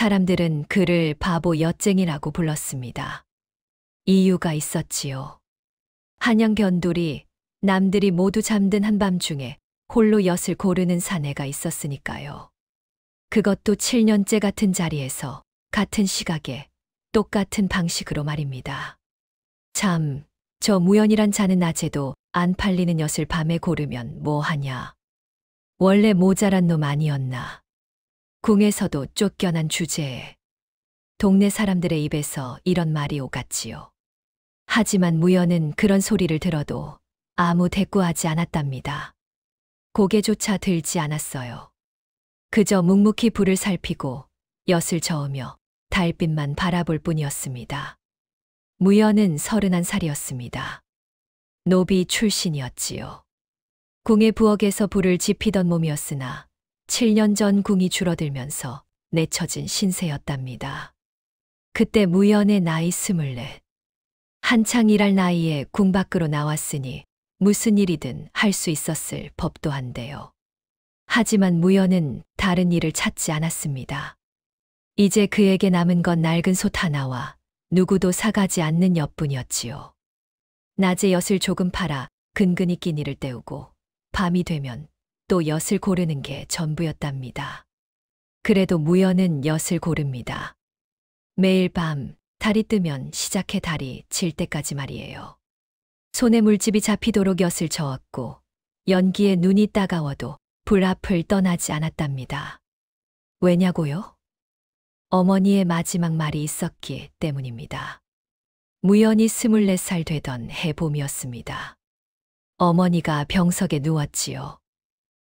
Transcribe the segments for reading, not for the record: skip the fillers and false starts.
사람들은 그를 바보 엿쟁이라고 불렀습니다. 이유가 있었지요. 한양 변돌이 남들이 모두 잠든 한밤중에 홀로 엿을 고르는 사내가 있었으니까요. 그것도 7년째 같은 자리에서 같은 시각에 똑같은 방식으로 말입니다. 참, 저 무연이란 자는 낮에도 안 팔리는 엿을 밤에 고르면 뭐 하냐. 원래 모자란 놈 아니었나. 궁에서도 쫓겨난 주제에 동네 사람들의 입에서 이런 말이 오갔지요. 하지만 무연은 그런 소리를 들어도 아무 대꾸하지 않았답니다. 고개조차 들지 않았어요. 그저 묵묵히 불을 살피고 엿을 저으며 달빛만 바라볼 뿐이었습니다. 무연은 31살이었습니다. 노비 출신이었지요. 궁의 부엌에서 불을 지피던 몸이었으나 7년 전 궁이 줄어들면서 내쳐진 신세였답니다. 그때 무연의 나이 24. 한창 일할 나이에 궁 밖으로 나왔으니 무슨 일이든 할 수 있었을 법도 한데요. 하지만 무연은 다른 일을 찾지 않았습니다. 이제 그에게 남은 건 낡은 솥 하나와 누구도 사가지 않는 엿뿐이었지요. 낮에 엿을 조금 팔아 근근히 끼니를 때우고 밤이 되면 또 엿을 고르는 게 전부였답니다. 그래도 무연은 엿을 고릅니다. 매일 밤 달이 뜨면 시작해 달이 질 때까지 말이에요. 손에 물집이 잡히도록 엿을 저었고 연기에 눈이 따가워도 불 앞을 떠나지 않았답니다. 왜냐고요? 어머니의 마지막 말이 있었기 때문입니다. 무연이 24살 되던 해봄이었습니다. 어머니가 병석에 누웠지요.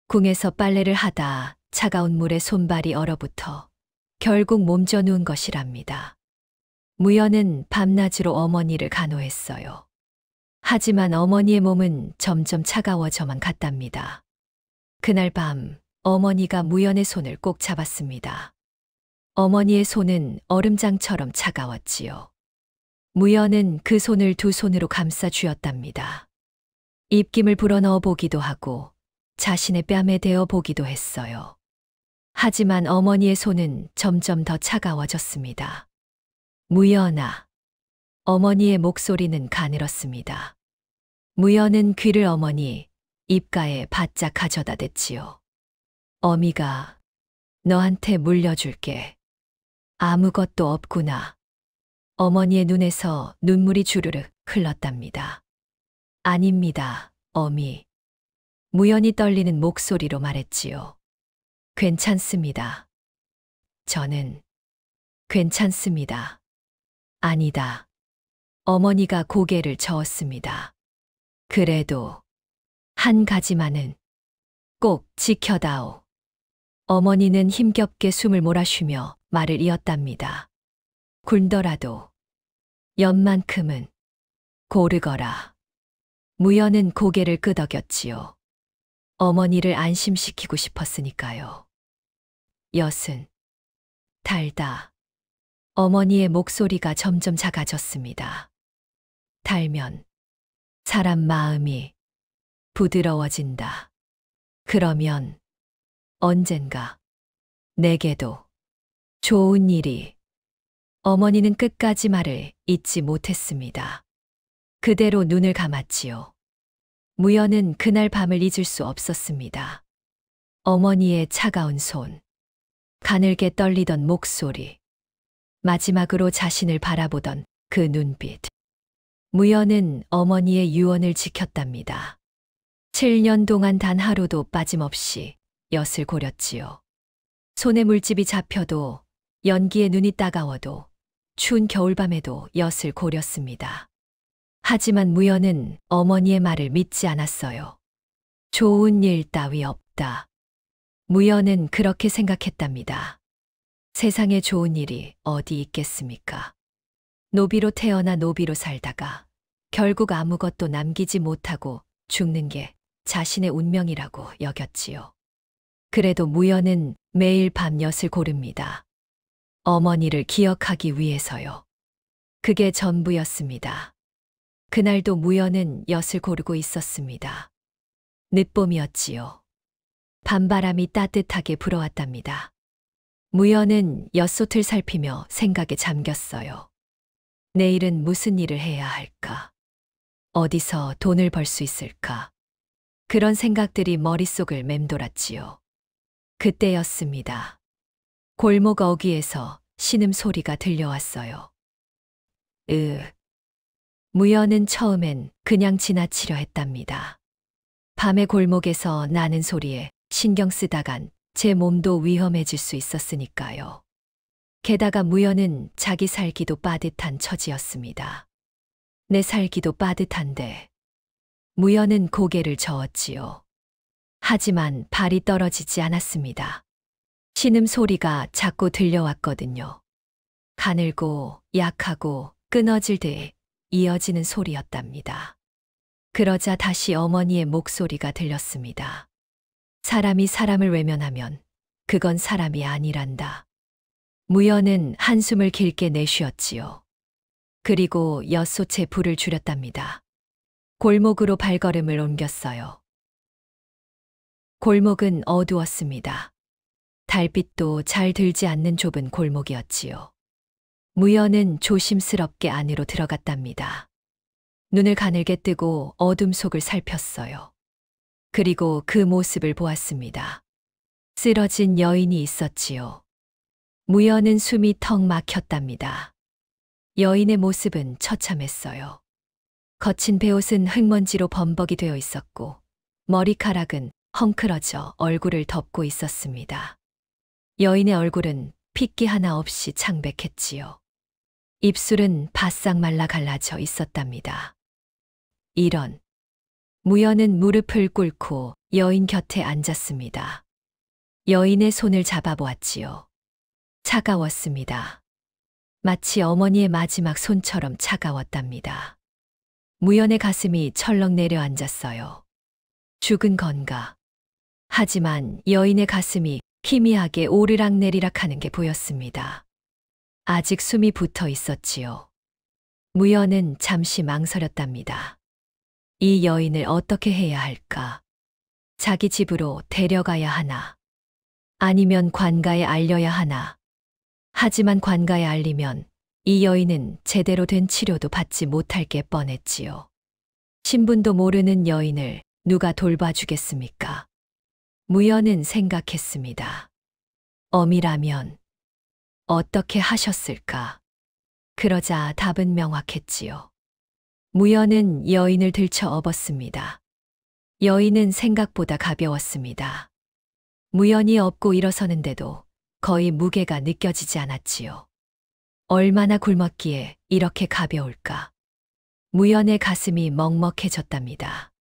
궁에서 빨래를 하다 차가운 물에 손발이 얼어붙어 결국 몸져 누운 것이랍니다. 무연은 밤낮으로 어머니를 간호했어요. 하지만 어머니의 몸은 점점 차가워져만 갔답니다. 그날 밤 어머니가 무연의 손을 꼭 잡았습니다. 어머니의 손은 얼음장처럼 차가웠지요. 무연은 그 손을 두 손으로 감싸 쥐었답니다. 입김을 불어넣어 보기도 하고 자신의 뺨에 대어 보기도 했어요. 하지만 어머니의 손은 점점 더 차가워졌습니다. 무연아. 어머니의 목소리는 가늘었습니다. 무연은 귀를 어머니 입가에 바짝 가져다 댔지요. 어미가 너한테 물려줄게. 아무것도 없구나. 어머니의 눈에서 눈물이 주르륵 흘렀답니다. 아닙니다, 어미. 무연이 떨리는 목소리로 말했지요. 괜찮습니다. 저는 괜찮습니다. 아니다. 어머니가 고개를 저었습니다. 그래도 한 가지만은 꼭 지켜다오. 어머니는 힘겹게 숨을 몰아쉬며 말을 이었답니다. 굴더라도 엿만큼은 고르거라. 무연은 고개를 끄덕였지요. 어머니를 안심시키고 싶었으니까요. 엿은 달다. 어머니의 목소리가 점점 작아졌습니다. 달면 사람 마음이 부드러워진다. 그러면 언젠가 내게도 좋은 일이. 어머니는 끝까지 말을 잊지 못했습니다. 그대로 눈을 감았지요. 무연은 그날 밤을 잊을 수 없었습니다. 어머니의 차가운 손, 가늘게 떨리던 목소리, 마지막으로 자신을 바라보던 그 눈빛. 무연은 어머니의 유언을 지켰답니다. 7년 동안 단 하루도 빠짐없이 엿을 고렸지요. 손에 물집이 잡혀도 연기에 눈이 따가워도 추운 겨울밤에도 엿을 고렸습니다. 하지만 무연은 어머니의 말을 믿지 않았어요. 좋은 일 따위 없다. 무연은 그렇게 생각했답니다. 세상에 좋은 일이 어디 있겠습니까? 노비로 태어나 노비로 살다가 결국 아무것도 남기지 못하고 죽는 게 자신의 운명이라고 여겼지요. 그래도 무연은 매일 밤 엿을 고릅니다. 어머니를 기억하기 위해서요. 그게 전부였습니다. 그날도 무연은 엿을 고르고 있었습니다. 늦봄이었지요. 밤바람이 따뜻하게 불어왔답니다. 무연은 엿솥을 살피며 생각에 잠겼어요. 내일은 무슨 일을 해야 할까? 어디서 돈을 벌 수 있을까? 그런 생각들이 머릿속을 맴돌았지요. 그때였습니다. 골목 어귀에서 신음소리가 들려왔어요. 무연은 처음엔 그냥 지나치려 했답니다. 밤의 골목에서 나는 소리에 신경 쓰다간 제 몸도 위험해질 수 있었으니까요. 게다가 무연은 자기 살기도 빠듯한 처지였습니다. 내 살기도 빠듯한데. 무연은 고개를 저었지요. 하지만 발이 떨어지지 않았습니다. 신음소리가 자꾸 들려왔거든요. 가늘고 약하고 끊어질 듯 이어지는 소리였답니다. 그러자 다시 어머니의 목소리가 들렸습니다. 사람이 사람을 외면하면 그건 사람이 아니란다. 무연은 한숨을 길게 내쉬었지요. 그리고 엿솥에 불을 줄였답니다. 골목으로 발걸음을 옮겼어요. 골목은 어두웠습니다. 달빛도 잘 들지 않는 좁은 골목이었지요. 무연은 조심스럽게 안으로 들어갔답니다. 눈을 가늘게 뜨고 어둠 속을 살폈어요. 그리고 그 모습을 보았습니다. 쓰러진 여인이 있었지요. 무연은 숨이 턱 막혔답니다. 여인의 모습은 처참했어요. 거친 베옷은 흙먼지로 범벅이 되어 있었고 머리카락은 헝클어져 얼굴을 덮고 있었습니다. 여인의 얼굴은 핏기 하나 없이 창백했지요. 입술은 바싹 말라 갈라져 있었답니다. 이런. 무연은 무릎을 꿇고 여인 곁에 앉았습니다. 여인의 손을 잡아보았지요. 차가웠습니다. 마치 어머니의 마지막 손처럼 차가웠답니다. 무연의 가슴이 철렁 내려앉았어요. 죽은 건가? 하지만 여인의 가슴이 희미하게 오르락내리락 하는 게 보였습니다. 아직 숨이 붙어 있었지요. 무연은 잠시 망설였답니다. 이 여인을 어떻게 해야 할까? 자기 집으로 데려가야 하나? 아니면 관가에 알려야 하나? 하지만 관가에 알리면 이 여인은 제대로 된 치료도 받지 못할 게 뻔했지요. 신분도 모르는 여인을 누가 돌봐주겠습니까? 무연은 생각했습니다. 어미라면 어떻게 하셨을까? 그러자 답은 명확했지요. 무연은 여인을 들쳐 업었습니다. 여인은 생각보다 가벼웠습니다. 무연이 업고 일어서는데도 거의 무게가 느껴지지 않았지요. 얼마나 굶었기에 이렇게 가벼울까? 무연의 가슴이 먹먹해졌답니다.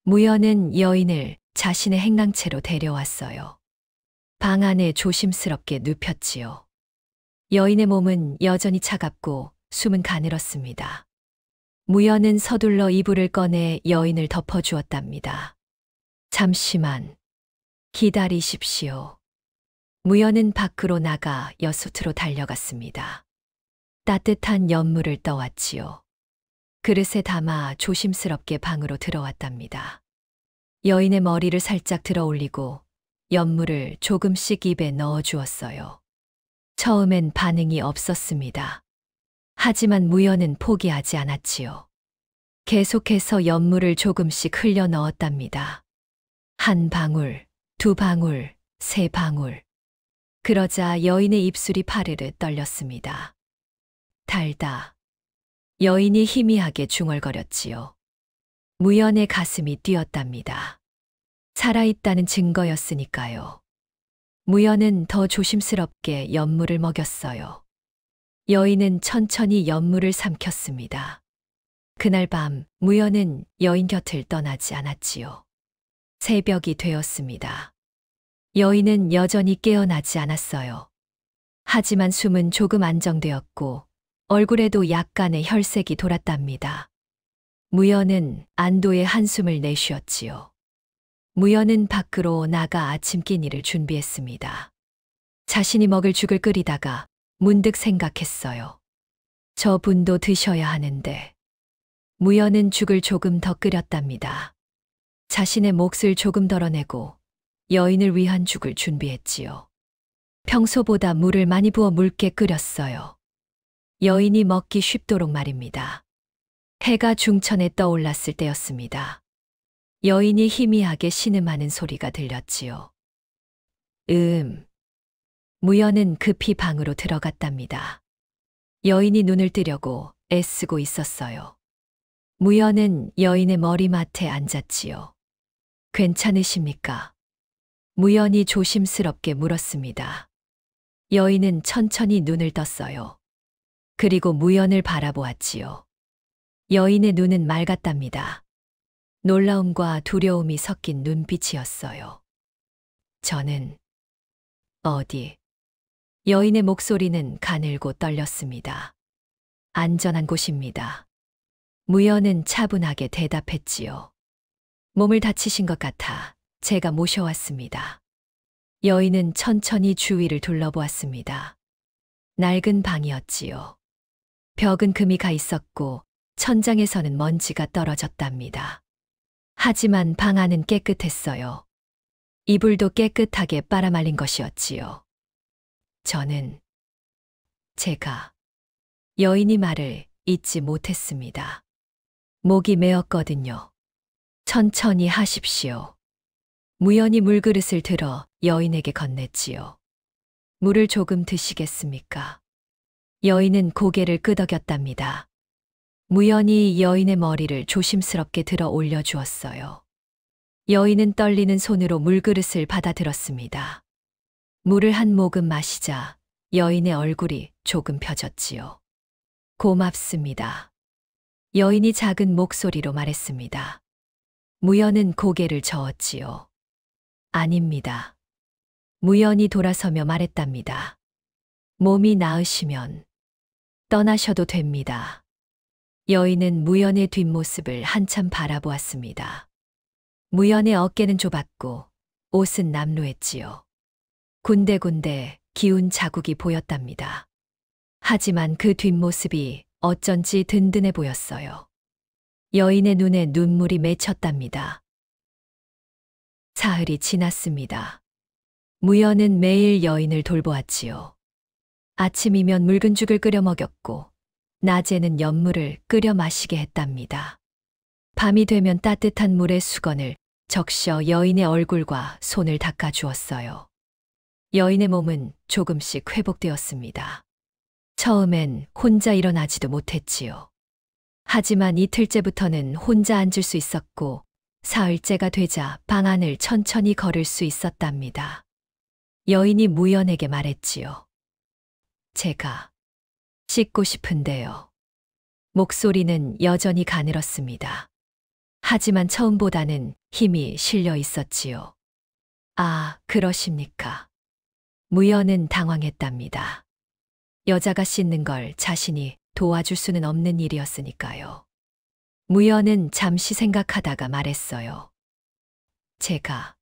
무연은 여인을 자신의 행랑채로 데려왔어요. 방 안에 조심스럽게 눕혔지요. 여인의 몸은 여전히 차갑고 숨은 가늘었습니다. 무연은 서둘러 이불을 꺼내 여인을 덮어주었답니다. 잠시만 기다리십시오. 무연은 밖으로 나가 엿솥으로 달려갔습니다. 따뜻한 엿물을 떠왔지요. 그릇에 담아 조심스럽게 방으로 들어왔답니다. 여인의 머리를 살짝 들어 올리고 엿물을 조금씩 입에 넣어 주었어요. 처음엔 반응이 없었습니다. 하지만 무연은 포기하지 않았지요. 계속해서 엿물을 조금씩 흘려 넣었답니다. 한 방울, 두 방울, 세 방울. 그러자 여인의 입술이 파르르 떨렸습니다. 달다. 여인이 희미하게 중얼거렸지요. 무연의 가슴이 뛰었답니다. 살아있다는 증거였으니까요. 무연은 더 조심스럽게 엿물을 먹였어요. 여인은 천천히 엿물을 삼켰습니다. 그날 밤 무연은 여인 곁을 떠나지 않았지요. 새벽이 되었습니다. 여인은 여전히 깨어나지 않았어요. 하지만 숨은 조금 안정되었고 얼굴에도 약간의 혈색이 돌았답니다. 무연은 안도의 한숨을 내쉬었지요. 무연은 밖으로 나가 아침 끼니를 준비했습니다. 자신이 먹을 죽을 끓이다가 문득 생각했어요. 저 분도 드셔야 하는데. 무연은 죽을 조금 더 끓였답니다. 자신의 몫을 조금 덜어내고 여인을 위한 죽을 준비했지요. 평소보다 물을 많이 부어 묽게 끓였어요. 여인이 먹기 쉽도록 말입니다. 해가 중천에 떠올랐을 때였습니다. 여인이 희미하게 신음하는 소리가 들렸지요. 무연은 급히 방으로 들어갔답니다. 여인이 눈을 뜨려고 애쓰고 있었어요. 무연은 여인의 머리맡에 앉았지요. 괜찮으십니까? 무연이 조심스럽게 물었습니다. 여인은 천천히 눈을 떴어요. 그리고 무연을 바라보았지요. 여인의 눈은 맑았답니다. 놀라움과 두려움이 섞인 눈빛이었어요. 저는 어디? 여인의 목소리는 가늘고 떨렸습니다. 안전한 곳입니다. 무연은 차분하게 대답했지요. 몸을 다치신 것 같아 제가 모셔왔습니다. 여인은 천천히 주위를 둘러보았습니다. 낡은 방이었지요. 벽은 금이 가 있었고 천장에서는 먼지가 떨어졌답니다. 하지만 방 안은 깨끗했어요. 이불도 깨끗하게 빨아말린 것이었지요. 제가 여인이 말을 잊지 못했습니다. 목이 메었거든요. 천천히 하십시오. 무연이 물그릇을 들어 여인에게 건넸지요. 물을 조금 드시겠습니까? 여인은 고개를 끄덕였답니다. 무연이 여인의 머리를 조심스럽게 들어 올려주었어요. 여인은 떨리는 손으로 물그릇을 받아들었습니다. 물을 한 모금 마시자 여인의 얼굴이 조금 펴졌지요. 고맙습니다. 여인이 작은 목소리로 말했습니다. 무연은 고개를 저었지요. 아닙니다. 무연이 돌아서며 말했답니다. 몸이 나으시면 떠나셔도 됩니다. 여인은 무연의 뒷모습을 한참 바라보았습니다. 무연의 어깨는 좁았고 옷은 남루했지요. 군데군데 기운 자국이 보였답니다. 하지만 그 뒷모습이 어쩐지 든든해 보였어요. 여인의 눈에 눈물이 맺혔답니다. 사흘이 지났습니다. 무연은 매일 여인을 돌보았지요. 아침이면 묽은 죽을 끓여 먹였고 낮에는 연물을 끓여 마시게 했답니다. 밤이 되면 따뜻한 물에 수건을 적셔 여인의 얼굴과 손을 닦아 주었어요. 여인의 몸은 조금씩 회복되었습니다. 처음엔 혼자 일어나지도 못했지요. 하지만 이틀째부터는 혼자 앉을 수 있었고 사흘째가 되자 방 안을 천천히 걸을 수 있었답니다. 여인이 무연에게 말했지요. 제가 씻고 싶은데요. 목소리는 여전히 가늘었습니다. 하지만 처음보다는 힘이 실려 있었지요. 아, 그러십니까? 무연은 당황했답니다. 여자가 씻는 걸 자신이 도와줄 수는 없는 일이었으니까요. 무연은 잠시 생각하다가 말했어요. 제가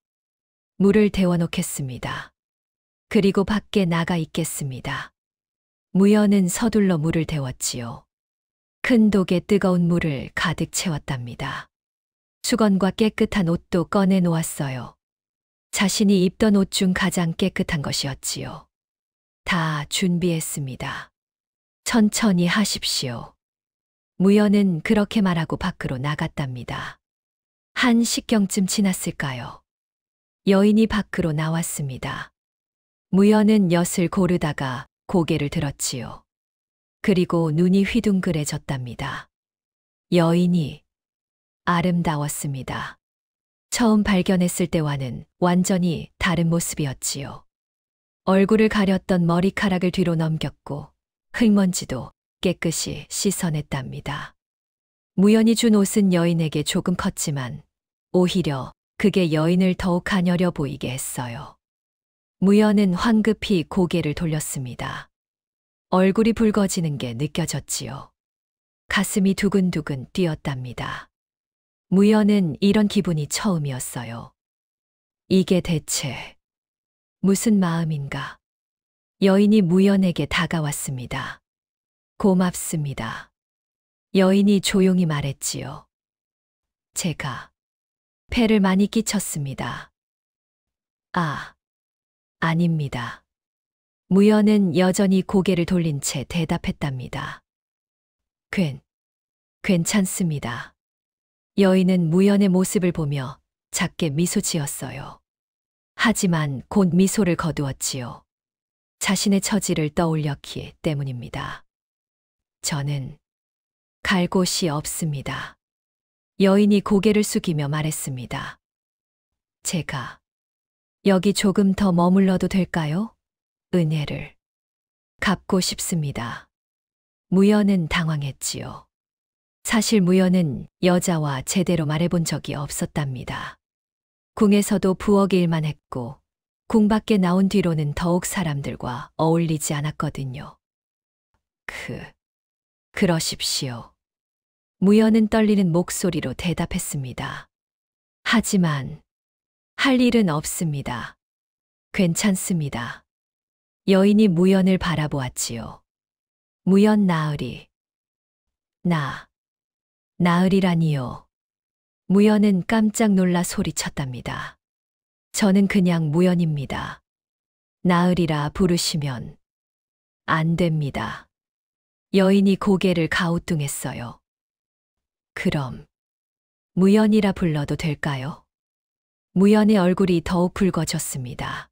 물을 데워놓겠습니다. 그리고 밖에 나가 있겠습니다. 무연은 서둘러 물을 데웠지요. 큰 독에 뜨거운 물을 가득 채웠답니다. 수건과 깨끗한 옷도 꺼내 놓았어요. 자신이 입던 옷 중 가장 깨끗한 것이었지요. 다 준비했습니다. 천천히 하십시오. 무연은 그렇게 말하고 밖으로 나갔답니다. 1시경쯤 지났을까요? 여인이 밖으로 나왔습니다. 무연은 엿을 고르다가 고개를 들었지요. 그리고 눈이 휘둥그레졌답니다. 여인이 아름다웠습니다. 처음 발견했을 때와는 완전히 다른 모습이었지요. 얼굴을 가렸던 머리카락을 뒤로 넘겼고 흙먼지도 깨끗이 씻어냈답니다. 무연이 준 옷은 여인에게 조금 컸지만 오히려 그게 여인을 더욱 가녀려 보이게 했어요. 무연은 황급히 고개를 돌렸습니다. 얼굴이 붉어지는 게 느껴졌지요. 가슴이 두근두근 뛰었답니다. 무연은 이런 기분이 처음이었어요. 이게 대체 무슨 마음인가? 여인이 무연에게 다가왔습니다. 고맙습니다. 여인이 조용히 말했지요. 제가 폐를 많이 끼쳤습니다. 아, 아닙니다. 무연은 여전히 고개를 돌린 채 대답했답니다. 괜찮습니다. 여인은 무연의 모습을 보며 작게 미소 지었어요. 하지만 곧 미소를 거두었지요. 자신의 처지를 떠올렸기 때문입니다. 저는 갈 곳이 없습니다. 여인이 고개를 숙이며 말했습니다. 제가 여기 조금 더 머물러도 될까요? 은혜를 갚고 싶습니다. 무연은 당황했지요. 사실 무연은 여자와 제대로 말해본 적이 없었답니다. 궁에서도 부엌 일만 했고 궁 밖에 나온 뒤로는 더욱 사람들과 어울리지 않았거든요. 그러십시오. 무연은 떨리는 목소리로 대답했습니다. 하지만 할 일은 없습니다. 괜찮습니다. 여인이 무연을 바라보았지요. 무연 나으리. 나으리라니요. 무연은 깜짝 놀라 소리쳤답니다. 저는 그냥 무연입니다. 나으리라 부르시면 안 됩니다. 여인이 고개를 가우뚱했어요. 그럼 무연이라 불러도 될까요? 무연의 얼굴이 더욱 붉어졌습니다.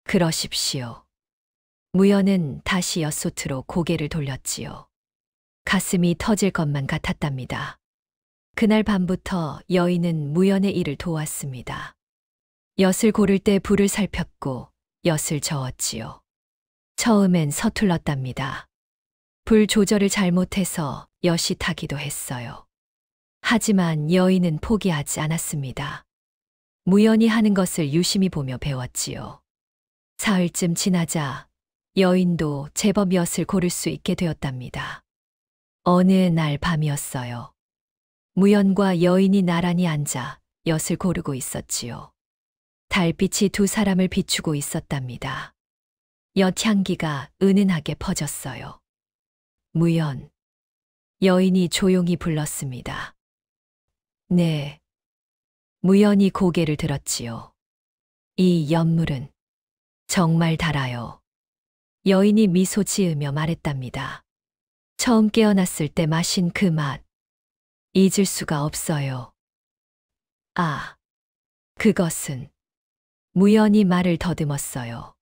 그러십시오. 무연은 다시 엿소트로 고개를 돌렸지요. 가슴이 터질 것만 같았답니다. 그날 밤부터 여인은 무연의 일을 도왔습니다. 엿을 고를 때 불을 살폈고 엿을 저었지요. 처음엔 서툴렀답니다. 불 조절을 잘못해서 엿이 타기도 했어요. 하지만 여인은 포기하지 않았습니다. 무연이 하는 것을 유심히 보며 배웠지요. 사흘쯤 지나자 여인도 제법 엿을 고를 수 있게 되었답니다. 어느 날 밤이었어요. 무연과 여인이 나란히 앉아 엿을 고르고 있었지요. 달빛이 두 사람을 비추고 있었답니다. 엿 향기가 은은하게 퍼졌어요. 무연. 여인이 조용히 불렀습니다. 네. 무연이 고개를 들었지요. 이 엿물은 정말 달아요. 여인이 미소 지으며 말했답니다. 처음 깨어났을 때 마신 그 맛, 잊을 수가 없어요. 아, 그것은. 무연이 말을 더듬었어요.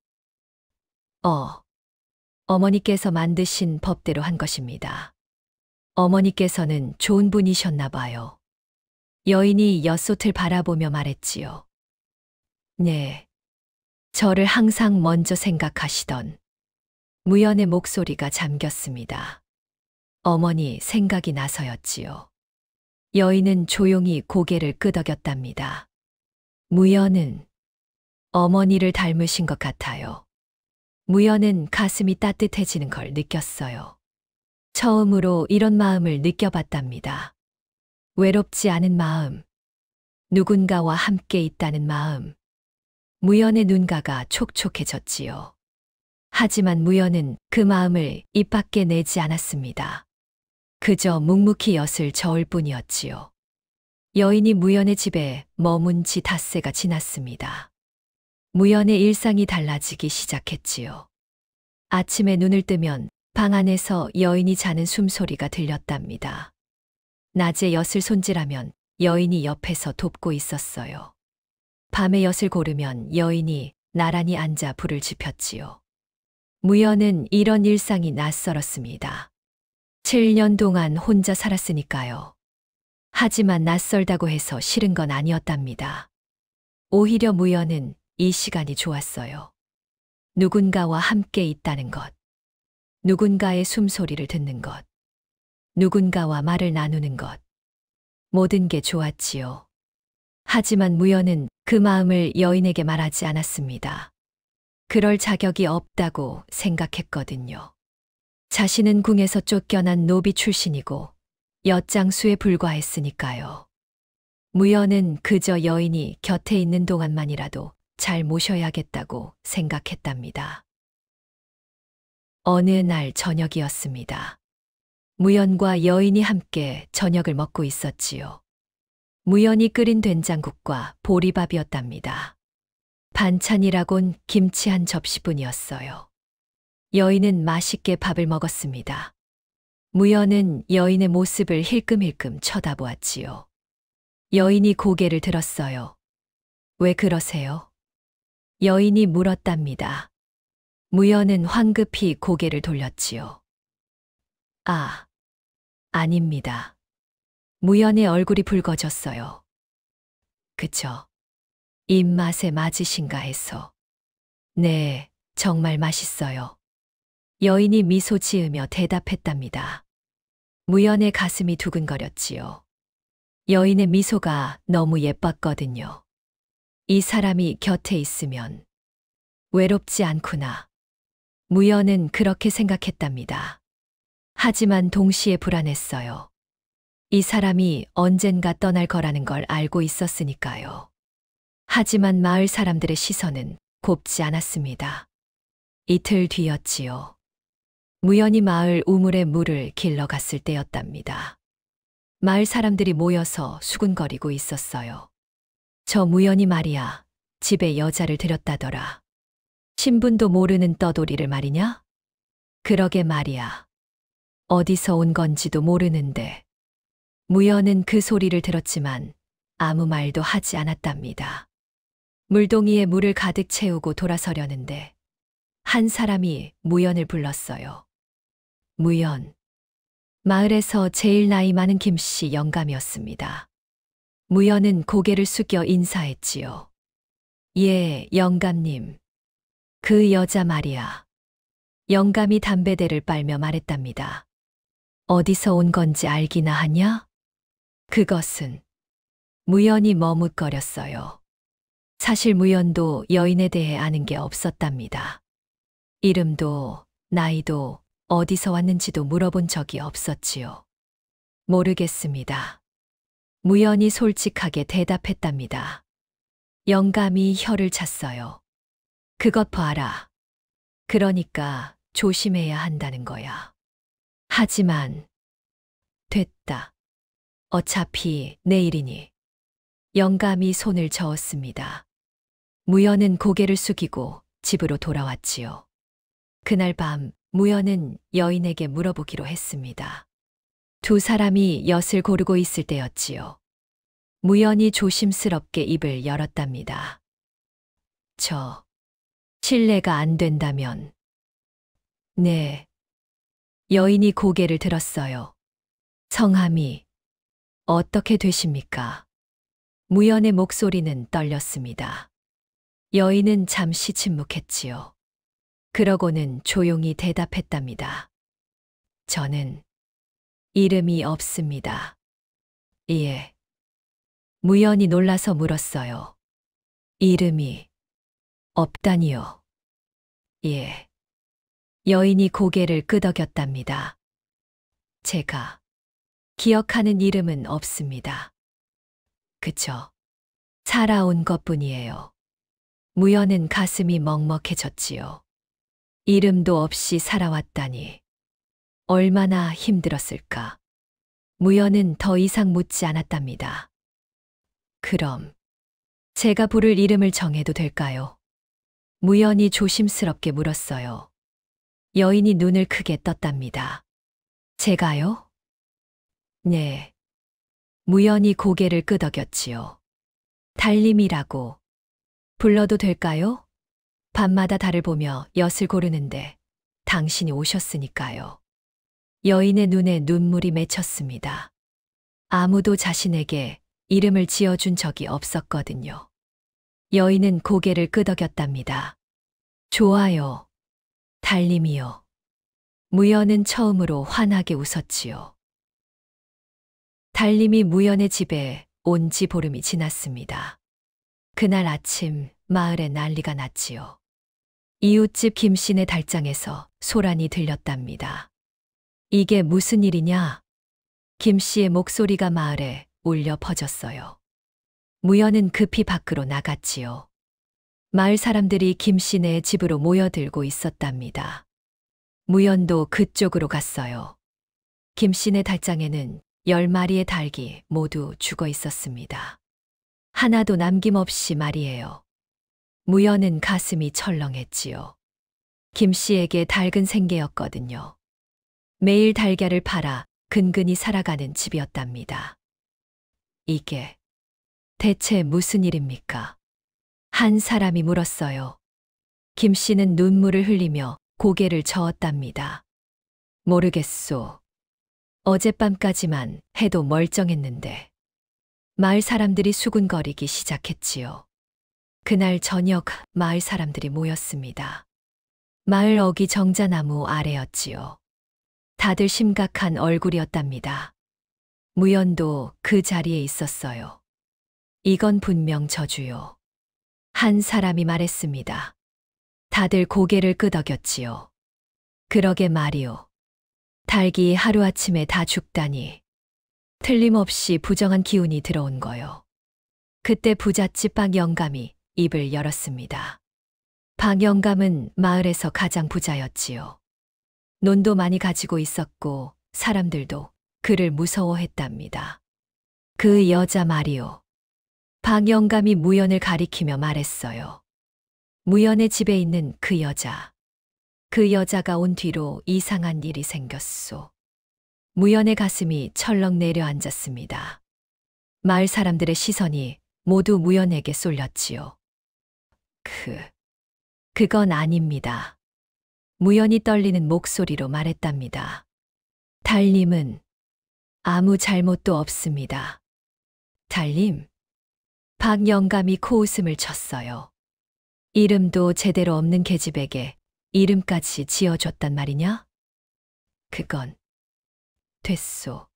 어머니께서 만드신 법대로 한 것입니다. 어머니께서는 좋은 분이셨나 봐요. 여인이 엿솥을 바라보며 말했지요. 네, 저를 항상 먼저 생각하시던. 무연의 목소리가 잠겼습니다. 어머니 생각이 나서였지요. 여인은 조용히 고개를 끄덕였답니다. 무연은 어머니를 닮으신 것 같아요. 무연은 가슴이 따뜻해지는 걸 느꼈어요. 처음으로 이런 마음을 느껴봤답니다. 외롭지 않은 마음, 누군가와 함께 있다는 마음. 무연의 눈가가 촉촉해졌지요. 하지만 무연은 그 마음을 입 밖에 내지 않았습니다. 그저 묵묵히 엿을 저을 뿐이었지요. 여인이 무연의 집에 머문 지 닷새가 지났습니다. 무연의 일상이 달라지기 시작했지요. 아침에 눈을 뜨면 방 안에서 여인이 자는 숨소리가 들렸답니다. 낮에 엿을 손질하면 여인이 옆에서 돕고 있었어요. 밤에 엿을 고르면 여인이 나란히 앉아 불을 지폈지요. 무연은 이런 일상이 낯설었습니다. 7년 동안 혼자 살았으니까요. 하지만 낯설다고 해서 싫은 건 아니었답니다. 오히려 무연은 이 시간이 좋았어요. 누군가와 함께 있다는 것, 누군가의 숨소리를 듣는 것, 누군가와 말을 나누는 것, 모든 게 좋았지요. 하지만 무연은 그 마음을 여인에게 말하지 않았습니다. 그럴 자격이 없다고 생각했거든요. 자신은 궁에서 쫓겨난 노비 출신이고 엿장수에 불과했으니까요. 무연은 그저 여인이 곁에 있는 동안만이라도 잘 모셔야겠다고 생각했답니다. 어느 날 저녁이었습니다. 무연과 여인이 함께 저녁을 먹고 있었지요. 무연이 끓인 된장국과 보리밥이었답니다. 반찬이라곤 김치 한 접시뿐이었어요. 여인은 맛있게 밥을 먹었습니다. 무연은 여인의 모습을 힐끔힐끔 쳐다보았지요. 여인이 고개를 들었어요. 왜 그러세요? 여인이 물었답니다. 무연은 황급히 고개를 돌렸지요. 아, 아닙니다. 무연의 얼굴이 붉어졌어요. 그쵸? 입맛에 맞으신가 해서. 네, 정말 맛있어요. 여인이 미소 지으며 대답했답니다. 무연의 가슴이 두근거렸지요. 여인의 미소가 너무 예뻤거든요. 이 사람이 곁에 있으면 외롭지 않구나. 무연은 그렇게 생각했답니다. 하지만 동시에 불안했어요. 이 사람이 언젠가 떠날 거라는 걸 알고 있었으니까요. 하지만 마을 사람들의 시선은 곱지 않았습니다. 이틀 뒤였지요. 무연이 마을 우물에 물을 길러 갔을 때였답니다. 마을 사람들이 모여서 수군거리고 있었어요. 저 무연이 말이야, 집에 여자를 들였다더라. 신분도 모르는 떠돌이를 말이냐? 그러게 말이야. 어디서 온 건지도 모르는데. 무연은 그 소리를 들었지만 아무 말도 하지 않았답니다. 물동이에 물을 가득 채우고 돌아서려는데 한 사람이 무연을 불렀어요. 무연. 마을에서 제일 나이 많은 김씨 영감이었습니다. 무연은 고개를 숙여 인사했지요. 예, 영감님. 그 여자 말이야. 영감이 담배대를 빨며 말했답니다. 어디서 온 건지 알기나 하냐? 그것은. 무연이 머뭇거렸어요. 사실 무연도 여인에 대해 아는 게 없었답니다. 이름도 나이도 어디서 왔는지도 물어본 적이 없었지요. 모르겠습니다. 무연이 솔직하게 대답했답니다. 영감이 혀를 찼어요. 그것 봐라. 그러니까 조심해야 한다는 거야. 하지만 됐다. 어차피 내일이니. 영감이 손을 저었습니다. 무연은 고개를 숙이고 집으로 돌아왔지요. 그날 밤 무연은 여인에게 물어보기로 했습니다. 두 사람이 엿을 고르고 있을 때였지요. 무연이 조심스럽게 입을 열었답니다. 실례가 안 된다면. 네. 여인이 고개를 들었어요. 성함이 어떻게 되십니까? 무연의 목소리는 떨렸습니다. 여인은 잠시 침묵했지요. 그러고는 조용히 대답했답니다. 저는 이름이 없습니다. 예. 무연이 놀라서 물었어요. 이름이 없다니요. 예. 여인이 고개를 끄덕였답니다. 제가 기억하는 이름은 없습니다. 그저 살아온 것뿐이에요. 무연은 가슴이 먹먹해졌지요. 이름도 없이 살아왔다니 얼마나 힘들었을까. 무연은 더 이상 묻지 않았답니다. 그럼 제가 부를 이름을 정해도 될까요? 무연이 조심스럽게 물었어요. 여인이 눈을 크게 떴답니다. 제가요? 네. 무연이 고개를 끄덕였지요. 달님이라고 불러도 될까요? 밤마다 달을 보며 엿을 고르는데 당신이 오셨으니까요. 여인의 눈에 눈물이 맺혔습니다. 아무도 자신에게 이름을 지어준 적이 없었거든요. 여인은 고개를 끄덕였답니다. 좋아요. 달님이요. 무연은 처음으로 환하게 웃었지요. 달님이 무연의 집에 온 지 보름이 지났습니다. 그날 아침 마을에 난리가 났지요. 이웃집 김씨네 달장에서 소란이 들렸답니다. 이게 무슨 일이냐? 김씨의 목소리가 마을에 울려 퍼졌어요. 무연은 급히 밖으로 나갔지요. 마을 사람들이 김씨네의 집으로 모여들고 있었답니다. 무연도 그쪽으로 갔어요. 김씨네 달장에는 10마리의 닭이 모두 죽어 있었습니다. 하나도 남김없이 말이에요. 무연은 가슴이 철렁했지요. 김 씨에게 닭은 생계였거든요. 매일 달걀을 팔아 근근히 살아가는 집이었답니다. 이게 대체 무슨 일입니까? 한 사람이 물었어요. 김 씨는 눈물을 흘리며 고개를 저었답니다. 모르겠소. 어젯밤까지만 해도 멀쩡했는데. 마을 사람들이 수군거리기 시작했지요. 그날 저녁 마을 사람들이 모였습니다. 마을 어귀 정자나무 아래였지요. 다들 심각한 얼굴이었답니다. 무연도 그 자리에 있었어요. 이건 분명 저주요. 한 사람이 말했습니다. 다들 고개를 끄덕였지요. 그러게 말이오. 닭이 하루아침에 다 죽다니. 틀림없이 부정한 기운이 들어온 거요. 그때 부잣집 박영감이 입을 열었습니다. 박영감은 마을에서 가장 부자였지요. 논도 많이 가지고 있었고 사람들도 그를 무서워했답니다. 그 여자 말이오. 박영감이 무연을 가리키며 말했어요. 무연의 집에 있는 그 여자. 그 여자가 온 뒤로 이상한 일이 생겼소. 무연의 가슴이 철렁 내려앉았습니다. 마을 사람들의 시선이 모두 무연에게 쏠렸지요. 그건 아닙니다. 무연이 떨리는 목소리로 말했답니다. 달님은 아무 잘못도 없습니다. 달님? 박영감이 코웃음을 쳤어요. 이름도 제대로 없는 계집에게 이름까지 지어줬단 말이냐? 그건 됐소.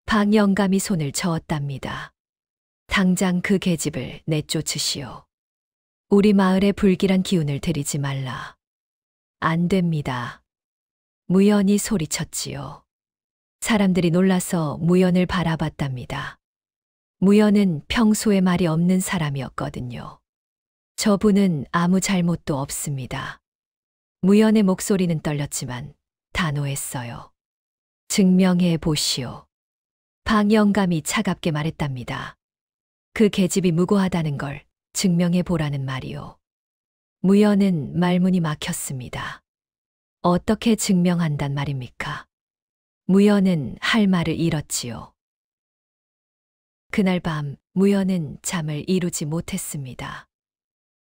박영감이 손을 저었답니다. 당장 그 계집을 내쫓으시오. 우리 마을에 불길한 기운을 들이지 말라. 안 됩니다. 무연이 소리쳤지요. 사람들이 놀라서 무연을 바라봤답니다. 무연은 평소에 말이 없는 사람이었거든요. 저분은 아무 잘못도 없습니다. 무연의 목소리는 떨렸지만 단호했어요. 증명해 보시오. 박영감이 차갑게 말했답니다. 그 계집이 무고하다는 걸 증명해 보라는 말이오. 무연은 말문이 막혔습니다. 어떻게 증명한단 말입니까? 무연은 할 말을 잃었지요. 그날 밤 무연은 잠을 이루지 못했습니다.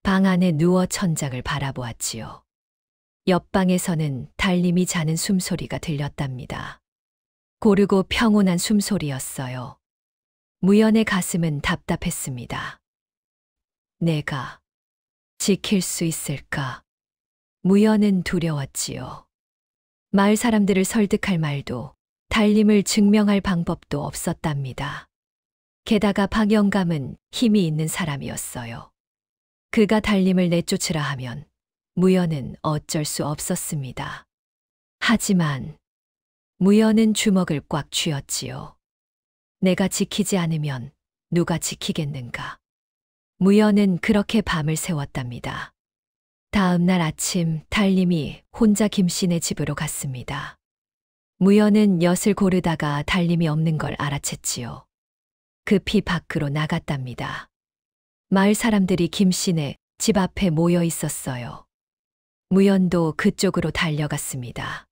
방 안에 누워 천장을 바라보았지요. 옆방에서는 달님이 자는 숨소리가 들렸답니다. 고르고 평온한 숨소리였어요. 무연의 가슴은 답답했습니다. 내가 지킬 수 있을까? 무연은 두려웠지요. 마을 사람들을 설득할 말도 달님을 증명할 방법도 없었답니다. 게다가 박영감은 힘이 있는 사람이었어요. 그가 달님을 내쫓으라 하면 무연은 어쩔 수 없었습니다. 하지만 무연은 주먹을 꽉 쥐었지요. 내가 지키지 않으면 누가 지키겠는가? 무연은 그렇게 밤을 새웠답니다. 다음 날 아침 달님이 혼자 김씨네 집으로 갔습니다. 무연은 엿을 고르다가 달님이 없는 걸 알아챘지요. 급히 밖으로 나갔답니다. 마을 사람들이 김씨네 집 앞에 모여 있었어요. 무연도 그쪽으로 달려갔습니다.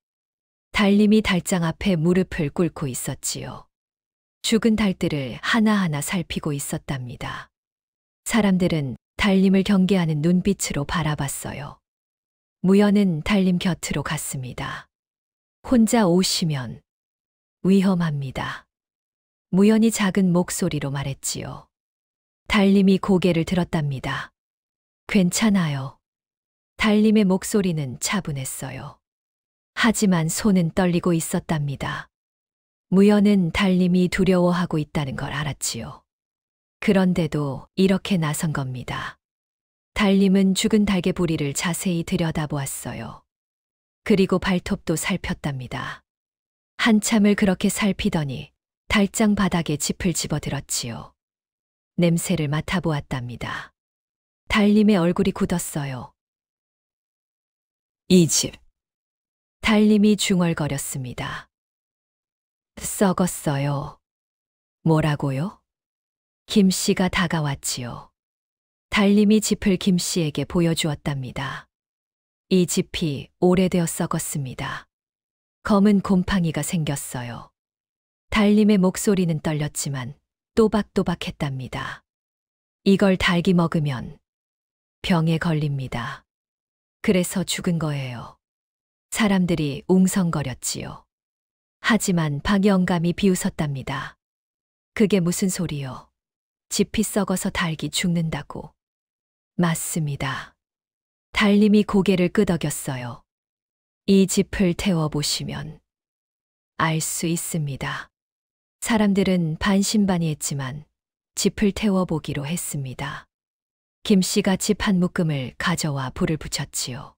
달님이 달장 앞에 무릎을 꿇고 있었지요. 죽은 닭들을 하나하나 살피고 있었답니다. 사람들은 달님을 경계하는 눈빛으로 바라봤어요. 무연은 달님 곁으로 갔습니다. 혼자 오시면 위험합니다. 무연이 작은 목소리로 말했지요. 달님이 고개를 들었답니다. 괜찮아요. 달님의 목소리는 차분했어요. 하지만 손은 떨리고 있었답니다. 무연은 달님이 두려워하고 있다는 걸 알았지요. 그런데도 이렇게 나선 겁니다. 달님은 죽은 닭의 부리를 자세히 들여다보았어요. 그리고 발톱도 살폈답니다. 한참을 그렇게 살피더니 달장 바닥에 짚을 집어들었지요. 냄새를 맡아보았답니다. 달님의 얼굴이 굳었어요. 이 집. 달님이 중얼거렸습니다. 썩었어요. 뭐라고요? 김씨가 다가왔지요. 달림이 짚을 김 씨에게 보여주었답니다. 이 짚이 오래되어 썩었습니다. 검은 곰팡이가 생겼어요. 달림의 목소리는 떨렸지만 또박또박했답니다. 이걸 닭이 먹으면 병에 걸립니다. 그래서 죽은 거예요. 사람들이 웅성거렸지요. 하지만 박영감이 비웃었답니다. 그게 무슨 소리요? 짚이 썩어서 닭이 죽는다고. 맞습니다. 달림이 고개를 끄덕였어요. 이 짚을 태워보시면 알 수 있습니다. 사람들은 반신반의했지만 짚을 태워보기로 했습니다. 김 씨가 짚 한 묶음을 가져와 불을 붙였지요.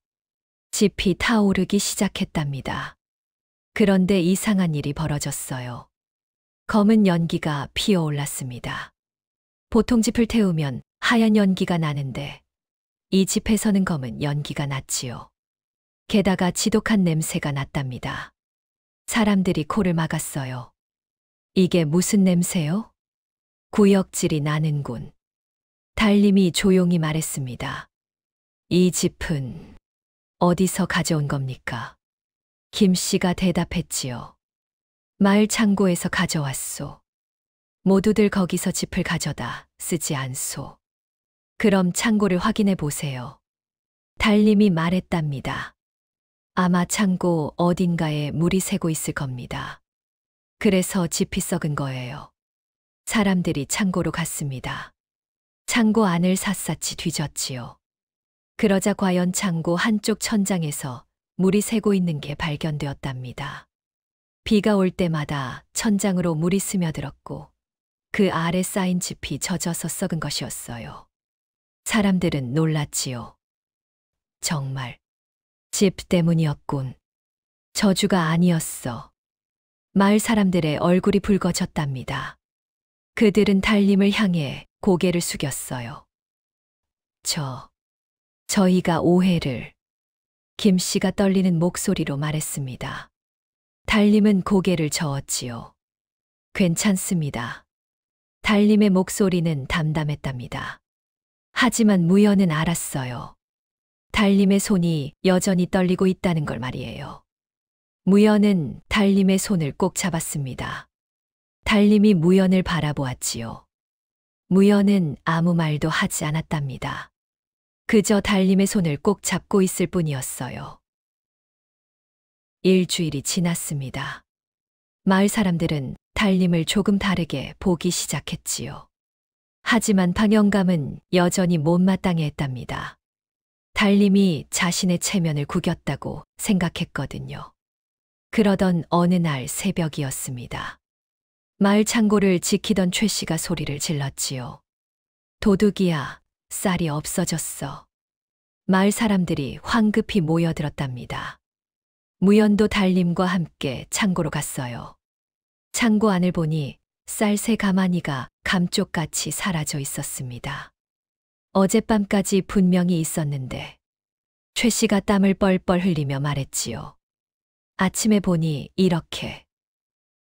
짚이 타오르기 시작했답니다. 그런데 이상한 일이 벌어졌어요. 검은 연기가 피어올랐습니다. 보통 짚을 태우면 하얀 연기가 나는데 이 짚에서는 검은 연기가 났지요. 게다가 지독한 냄새가 났답니다. 사람들이 코를 막았어요. 이게 무슨 냄새요? 구역질이 나는군. 달림이 조용히 말했습니다. 이 짚은 어디서 가져온 겁니까? 김 씨가 대답했지요. 마을 창고에서 가져왔소. 모두들 거기서 짚을 가져다 쓰지 않소. 그럼 창고를 확인해 보세요. 달림이 말했답니다. 아마 창고 어딘가에 물이 새고 있을 겁니다. 그래서 짚이 썩은 거예요. 사람들이 창고로 갔습니다. 창고 안을 샅샅이 뒤졌지요. 그러자 과연 창고 한쪽 천장에서 물이 새고 있는 게 발견되었답니다. 비가 올 때마다 천장으로 물이 스며들었고 그 아래 쌓인 짚이 젖어서 썩은 것이었어요. 사람들은 놀랐지요. 정말 짚 때문이었군. 저주가 아니었어. 마을 사람들의 얼굴이 붉어졌답니다. 그들은 달림을 향해 고개를 숙였어요. 저희가 오해를. 김 씨가 떨리는 목소리로 말했습니다. 달림은 고개를 저었지요. 괜찮습니다. 달림의 목소리는 담담했답니다. 하지만 무연은 알았어요. 달림의 손이 여전히 떨리고 있다는 걸 말이에요. 무연은 달림의 손을 꼭 잡았습니다. 달림이 무연을 바라보았지요. 무연은 아무 말도 하지 않았답니다. 그저 달림의 손을 꼭 잡고 있을 뿐이었어요. 일주일이 지났습니다. 마을 사람들은 달림을 조금 다르게 보기 시작했지요. 하지만 박영감은 여전히 못마땅해했답니다. 달림이 자신의 체면을 구겼다고 생각했거든요. 그러던 어느 날 새벽이었습니다. 마을 창고를 지키던 최 씨가 소리를 질렀지요. 도둑이야, 쌀이 없어졌어. 마을 사람들이 황급히 모여들었답니다. 무연도 달림과 함께 창고로 갔어요. 창고 안을 보니 쌀 세 가마니가 감쪽같이 사라져 있었습니다. 어젯밤까지 분명히 있었는데 최 씨가 땀을 뻘뻘 흘리며 말했지요. 아침에 보니 이렇게.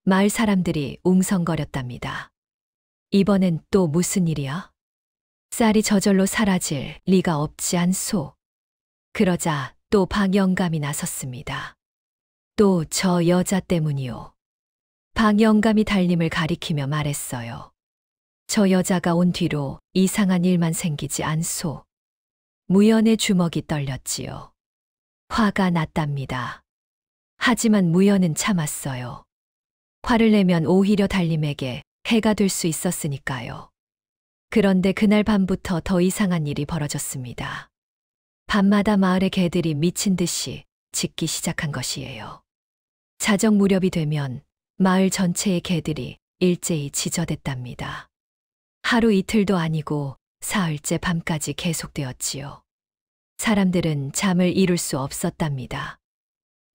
마을 사람들이 웅성거렸답니다. 이번엔 또 무슨 일이야? 쌀이 저절로 사라질 리가 없지 않소. 그러자 또 박영감이 나섰습니다. 또 저 여자 때문이요. 박영감이 달림을 가리키며 말했어요. 저 여자가 온 뒤로 이상한 일만 생기지 않소. 무연의 주먹이 떨렸지요. 화가 났답니다. 하지만 무연은 참았어요. 화를 내면 오히려 달림에게 해가 될 수 있었으니까요. 그런데 그날 밤부터 더 이상한 일이 벌어졌습니다. 밤마다 마을의 개들이 미친 듯이 짖기 시작한 것이에요. 자정 무렵이 되면 마을 전체의 개들이 일제히 짖어댔답니다. 하루 이틀도 아니고 사흘째 밤까지 계속되었지요. 사람들은 잠을 이룰 수 없었답니다.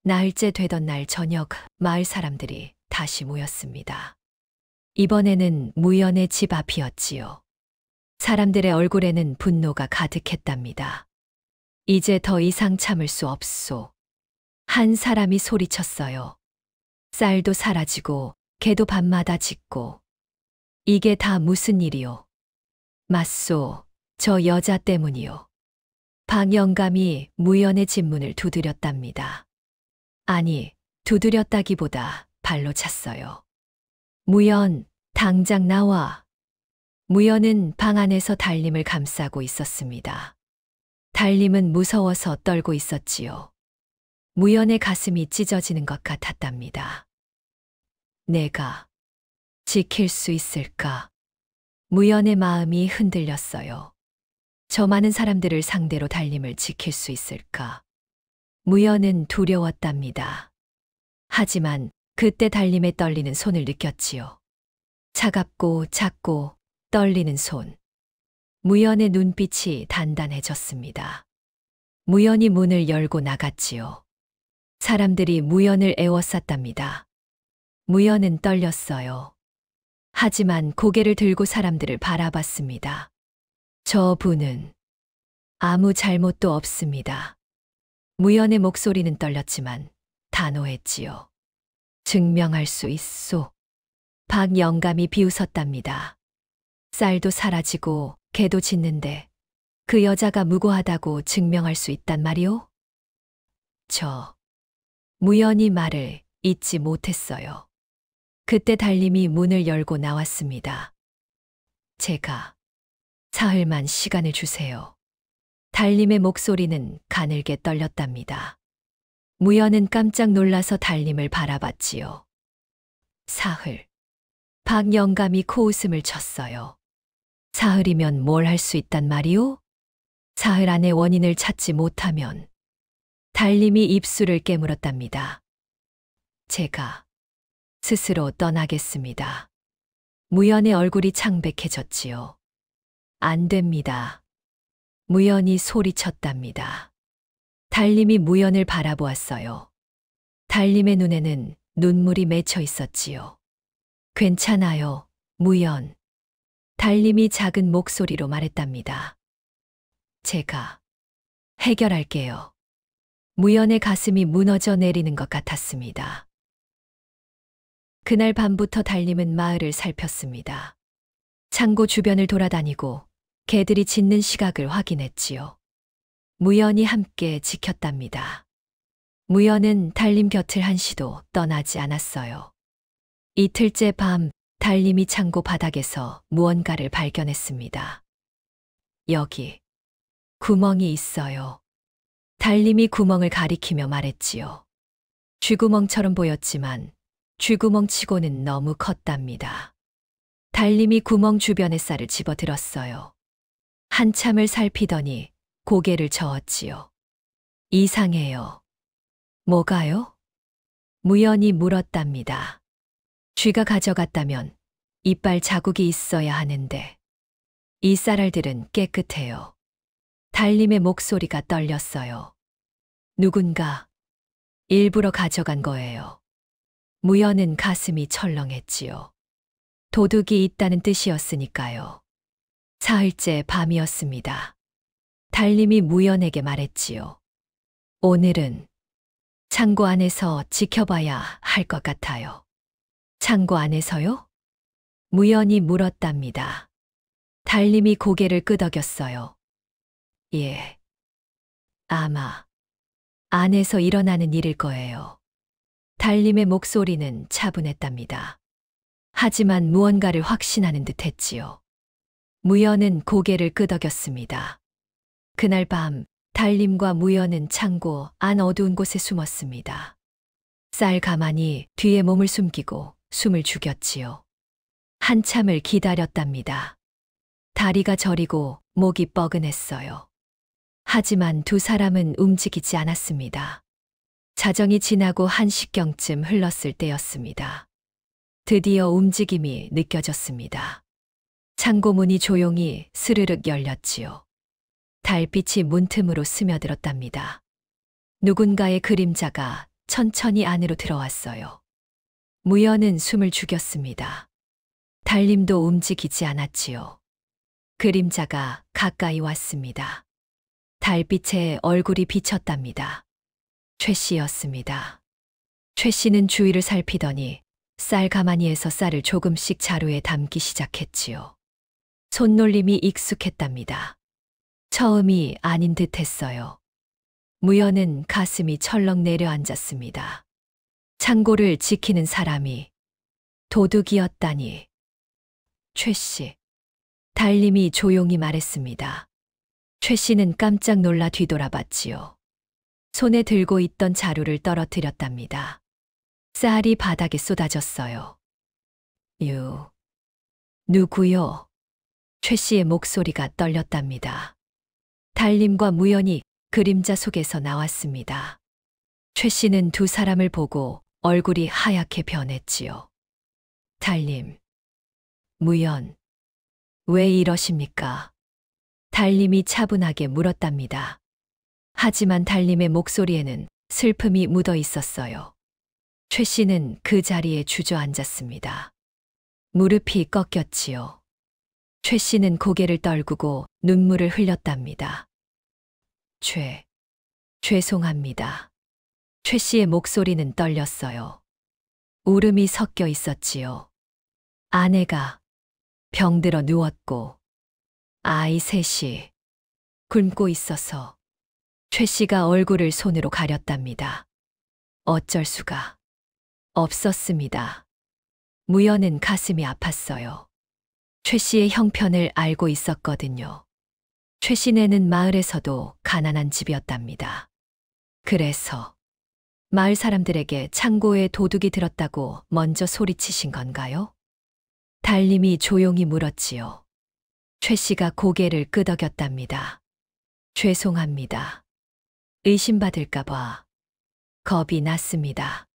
나흘째 되던 날 저녁 마을 사람들이 다시 모였습니다. 이번에는 무연의 집 앞이었지요. 사람들의 얼굴에는 분노가 가득했답니다. 이제 더 이상 참을 수 없소. 한 사람이 소리쳤어요. 쌀도 사라지고 개도 밤마다 짖고. 이게 다 무슨 일이오? 맞소. 저 여자 때문이요. 박 영감이 무연의 집 문을 두드렸답니다. 아니, 두드렸다기보다 발로 찼어요. 무연, 당장 나와. 무연은 방 안에서 달림을 감싸고 있었습니다. 달림은 무서워서 떨고 있었지요. 무연의 가슴이 찢어지는 것 같았답니다. 내가 지킬 수 있을까? 무연의 마음이 흔들렸어요. 저 많은 사람들을 상대로 달림을 지킬 수 있을까? 무연은 두려웠답니다. 하지만 그때 달림에 떨리는 손을 느꼈지요. 차갑고 작고 떨리는 손. 무연의 눈빛이 단단해졌습니다. 무연이 문을 열고 나갔지요. 사람들이 무연을 에워쌌답니다. 무연은 떨렸어요. 하지만 고개를 들고 사람들을 바라봤습니다. 저 분은 아무 잘못도 없습니다. 무연의 목소리는 떨렸지만 단호했지요. 증명할 수 있소. 박 영감이 비웃었답니다. 쌀도 사라지고 개도 짖는데 그 여자가 무고하다고 증명할 수 있단 말이오? 무연이 말을 잊지 못했어요. 그때 달림이 문을 열고 나왔습니다. 제가 사흘만 시간을 주세요. 달림의 목소리는 가늘게 떨렸답니다. 무연은 깜짝 놀라서 달림을 바라봤지요. 사흘. 박 영감이 코웃음을 쳤어요. 사흘이면 뭘 할 수 있단 말이오? 사흘 안에 원인을 찾지 못하면. 달림이 입술을 깨물었답니다. 제가 스스로 떠나겠습니다. 무연의 얼굴이 창백해졌지요. 안 됩니다. 무연이 소리쳤답니다. 달림이 무연을 바라보았어요. 달림의 눈에는 눈물이 맺혀 있었지요. 괜찮아요, 무연. 달림이 작은 목소리로 말했답니다. 제가 해결할게요. 무연의 가슴이 무너져 내리는 것 같았습니다. 그날 밤부터 달림은 마을을 살폈습니다. 창고 주변을 돌아다니고 개들이 짖는 시각을 확인했지요. 무연이 함께 지켰답니다. 무연은 달림 곁을 한시도 떠나지 않았어요. 이틀째 밤 달림이 창고 바닥에서 무언가를 발견했습니다. 여기 구멍이 있어요. 달림이 구멍을 가리키며 말했지요. 쥐구멍처럼 보였지만 쥐구멍치고는 너무 컸답니다. 달림이 구멍 주변의 쌀을 집어들었어요. 한참을 살피더니 고개를 저었지요. 이상해요. 뭐가요? 무연이 물었답니다. 쥐가 가져갔다면 이빨 자국이 있어야 하는데 이 쌀알들은 깨끗해요. 달림의 목소리가 떨렸어요. 누군가 일부러 가져간 거예요. 무연은 가슴이 철렁했지요. 도둑이 있다는 뜻이었으니까요. 사흘째 밤이었습니다. 달림이 무연에게 말했지요. 오늘은 창고 안에서 지켜봐야 할 것 같아요. 창고 안에서요? 무연이 물었답니다. 달림이 고개를 끄덕였어요. 예. 아마 안에서 일어나는 일일 거예요. 달림의 목소리는 차분했답니다. 하지만 무언가를 확신하는 듯 했지요. 무연은 고개를 끄덕였습니다. 그날 밤 달림과 무연은 창고 안 어두운 곳에 숨었습니다. 쌀 가만히 뒤에 몸을 숨기고 숨을 죽였지요. 한참을 기다렸답니다. 다리가 저리고 목이 뻐근했어요. 하지만 두 사람은 움직이지 않았습니다. 자정이 지나고 1시경쯤 흘렀을 때였습니다. 드디어 움직임이 느껴졌습니다. 창고 문이 조용히 스르륵 열렸지요. 달빛이 문틈으로 스며들었답니다. 누군가의 그림자가 천천히 안으로 들어왔어요. 무연은 숨을 죽였습니다. 달림도 움직이지 않았지요. 그림자가 가까이 왔습니다. 달빛에 얼굴이 비쳤답니다. 최 씨였습니다. 최 씨는 주위를 살피더니 쌀 가마니에서 쌀을 조금씩 자루에 담기 시작했지요. 손놀림이 익숙했답니다. 처음이 아닌 듯 했어요. 무연은 가슴이 철렁 내려앉았습니다. 창고를 지키는 사람이 도둑이었다니. 최 씨. 달님이 조용히 말했습니다. 최 씨는 깜짝 놀라 뒤돌아봤지요. 손에 들고 있던 자루를 떨어뜨렸답니다. 쌀이 바닥에 쏟아졌어요. 누구요? 최 씨의 목소리가 떨렸답니다. 달님과 무연이 그림자 속에서 나왔습니다. 최 씨는 두 사람을 보고 얼굴이 하얗게 변했지요. 달님, 무연, 왜 이러십니까? 달님이 차분하게 물었답니다. 하지만 달님의 목소리에는 슬픔이 묻어 있었어요. 최 씨는 그 자리에 주저앉았습니다. 무릎이 꺾였지요. 최 씨는 고개를 떨구고 눈물을 흘렸답니다. 죄송합니다. 최 씨의 목소리는 떨렸어요. 울음이 섞여 있었지요. 아내가 병들어 누웠고 아이 셋이 굶고 있어서. 최 씨가 얼굴을 손으로 가렸답니다. 어쩔 수가 없었습니다. 무연은 가슴이 아팠어요. 최 씨의 형편을 알고 있었거든요. 최 씨네는 마을에서도 가난한 집이었답니다. 그래서 마을 사람들에게 창고에 도둑이 들었다고 먼저 소리치신 건가요? 달님이 조용히 물었지요. 최 씨가 고개를 끄덕였답니다. 죄송합니다. 의심받을까봐 겁이 났습니다.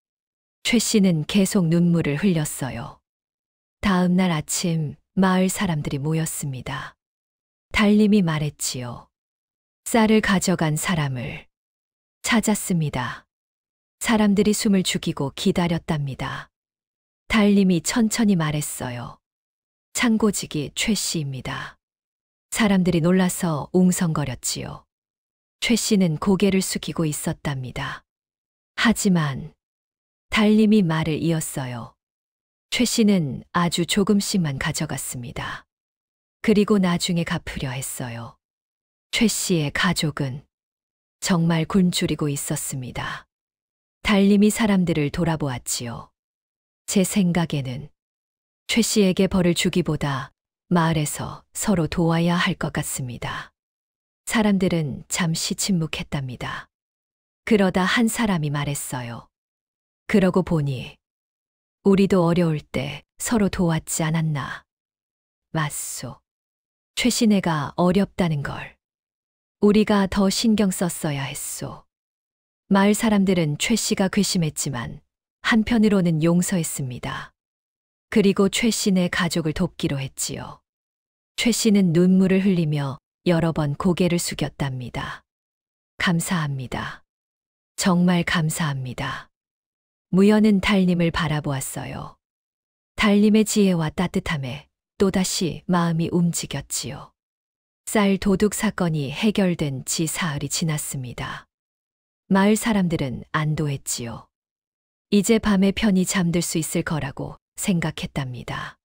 최 씨는 계속 눈물을 흘렸어요. 다음 날 아침 마을 사람들이 모였습니다. 달님이 말했지요. 쌀을 가져간 사람을 찾았습니다. 사람들이 숨을 죽이고 기다렸답니다. 달님이 천천히 말했어요. 창고직이 최 씨입니다. 사람들이 놀라서 웅성거렸지요. 최 씨는 고개를 숙이고 있었답니다. 하지만 달님이 말을 이었어요. 최 씨는 아주 조금씩만 가져갔습니다. 그리고 나중에 갚으려 했어요. 최 씨의 가족은 정말 굶주리고 있었습니다. 달님이 사람들을 돌아보았지요. 제 생각에는 최 씨에게 벌을 주기보다 마을에서 서로 도와야 할 것 같습니다. 사람들은 잠시 침묵했답니다. 그러다 한 사람이 말했어요. 그러고 보니 우리도 어려울 때 서로 도왔지 않았나. 맞소. 최 씨네가 어렵다는 걸 우리가 더 신경 썼어야 했소. 마을 사람들은 최 씨가 괘씸했지만 한편으로는 용서했습니다. 그리고 최 씨네 가족을 돕기로 했지요. 최 씨는 눈물을 흘리며 여러 번 고개를 숙였답니다. 감사합니다. 정말 감사합니다. 무연은 달님을 바라보았어요. 달님의 지혜와 따뜻함에 또다시 마음이 움직였지요. 쌀 도둑 사건이 해결된 지 사흘이 지났습니다. 마을 사람들은 안도했지요. 이제 밤에 편히 잠들 수 있을 거라고 생각했답니다.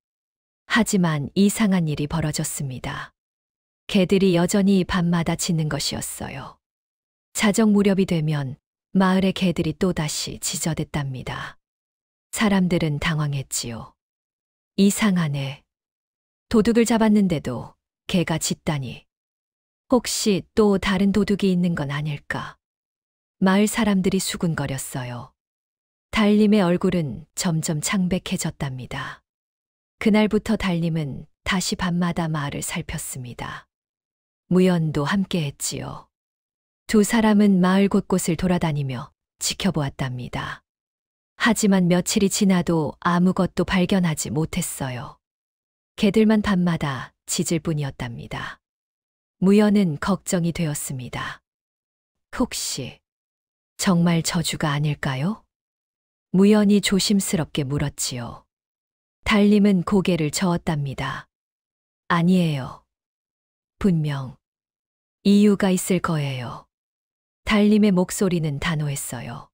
하지만 이상한 일이 벌어졌습니다. 개들이 여전히 밤마다 짖는 것이었어요. 자정 무렵이 되면 마을의 개들이 또다시 짖어댔답니다. 사람들은 당황했지요. 이상하네. 도둑을 잡았는데도 개가 짖다니. 혹시 또 다른 도둑이 있는 건 아닐까? 마을 사람들이 수군거렸어요. 달님의 얼굴은 점점 창백해졌답니다. 그날부터 달님은 다시 밤마다 마을을 살폈습니다. 무연도 함께했지요. 두 사람은 마을 곳곳을 돌아다니며 지켜보았답니다. 하지만 며칠이 지나도 아무것도 발견하지 못했어요. 개들만 밤마다 짖을 뿐이었답니다. 무연은 걱정이 되었습니다. 혹시 정말 저주가 아닐까요? 무연이 조심스럽게 물었지요. 달님은 고개를 저었답니다. 아니에요. 분명 이유가 있을 거예요. 달님의 목소리는 단호했어요.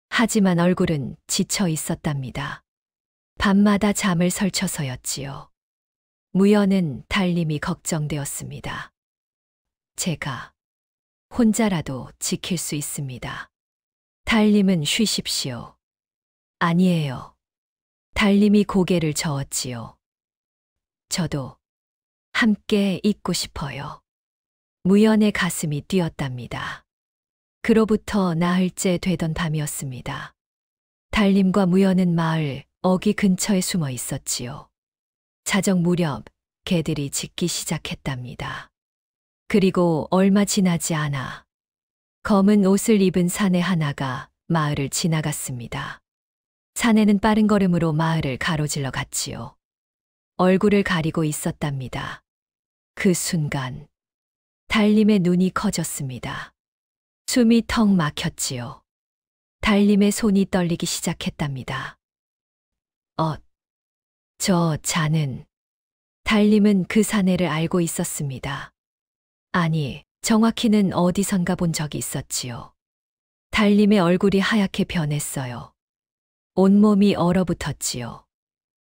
하지만 얼굴은 지쳐 있었답니다. 밤마다 잠을 설쳐서였지요. 무연은 달님이 걱정되었습니다. 제가 혼자라도 지킬 수 있습니다. 달님은 쉬십시오. 아니에요. 달님이 고개를 저었지요. 저도 함께 있고 싶어요. 무연의 가슴이 뛰었답니다. 그로부터 나흘째 되던 밤이었습니다. 달님과 무연은 마을 어귀 근처에 숨어 있었지요. 자정 무렵 개들이 짖기 시작했답니다. 그리고 얼마 지나지 않아 검은 옷을 입은 사내 하나가 마을을 지나갔습니다. 사내는 빠른 걸음으로 마을을 가로질러 갔지요. 얼굴을 가리고 있었답니다. 그 순간 달님의 눈이 커졌습니다. 숨이 턱 막혔지요. 달님의 손이 떨리기 시작했답니다. 저 자는. 달님은 그 사내를 알고 있었습니다. 아니, 정확히는 어디선가 본 적이 있었지요. 달님의 얼굴이 하얗게 변했어요. 온몸이 얼어붙었지요.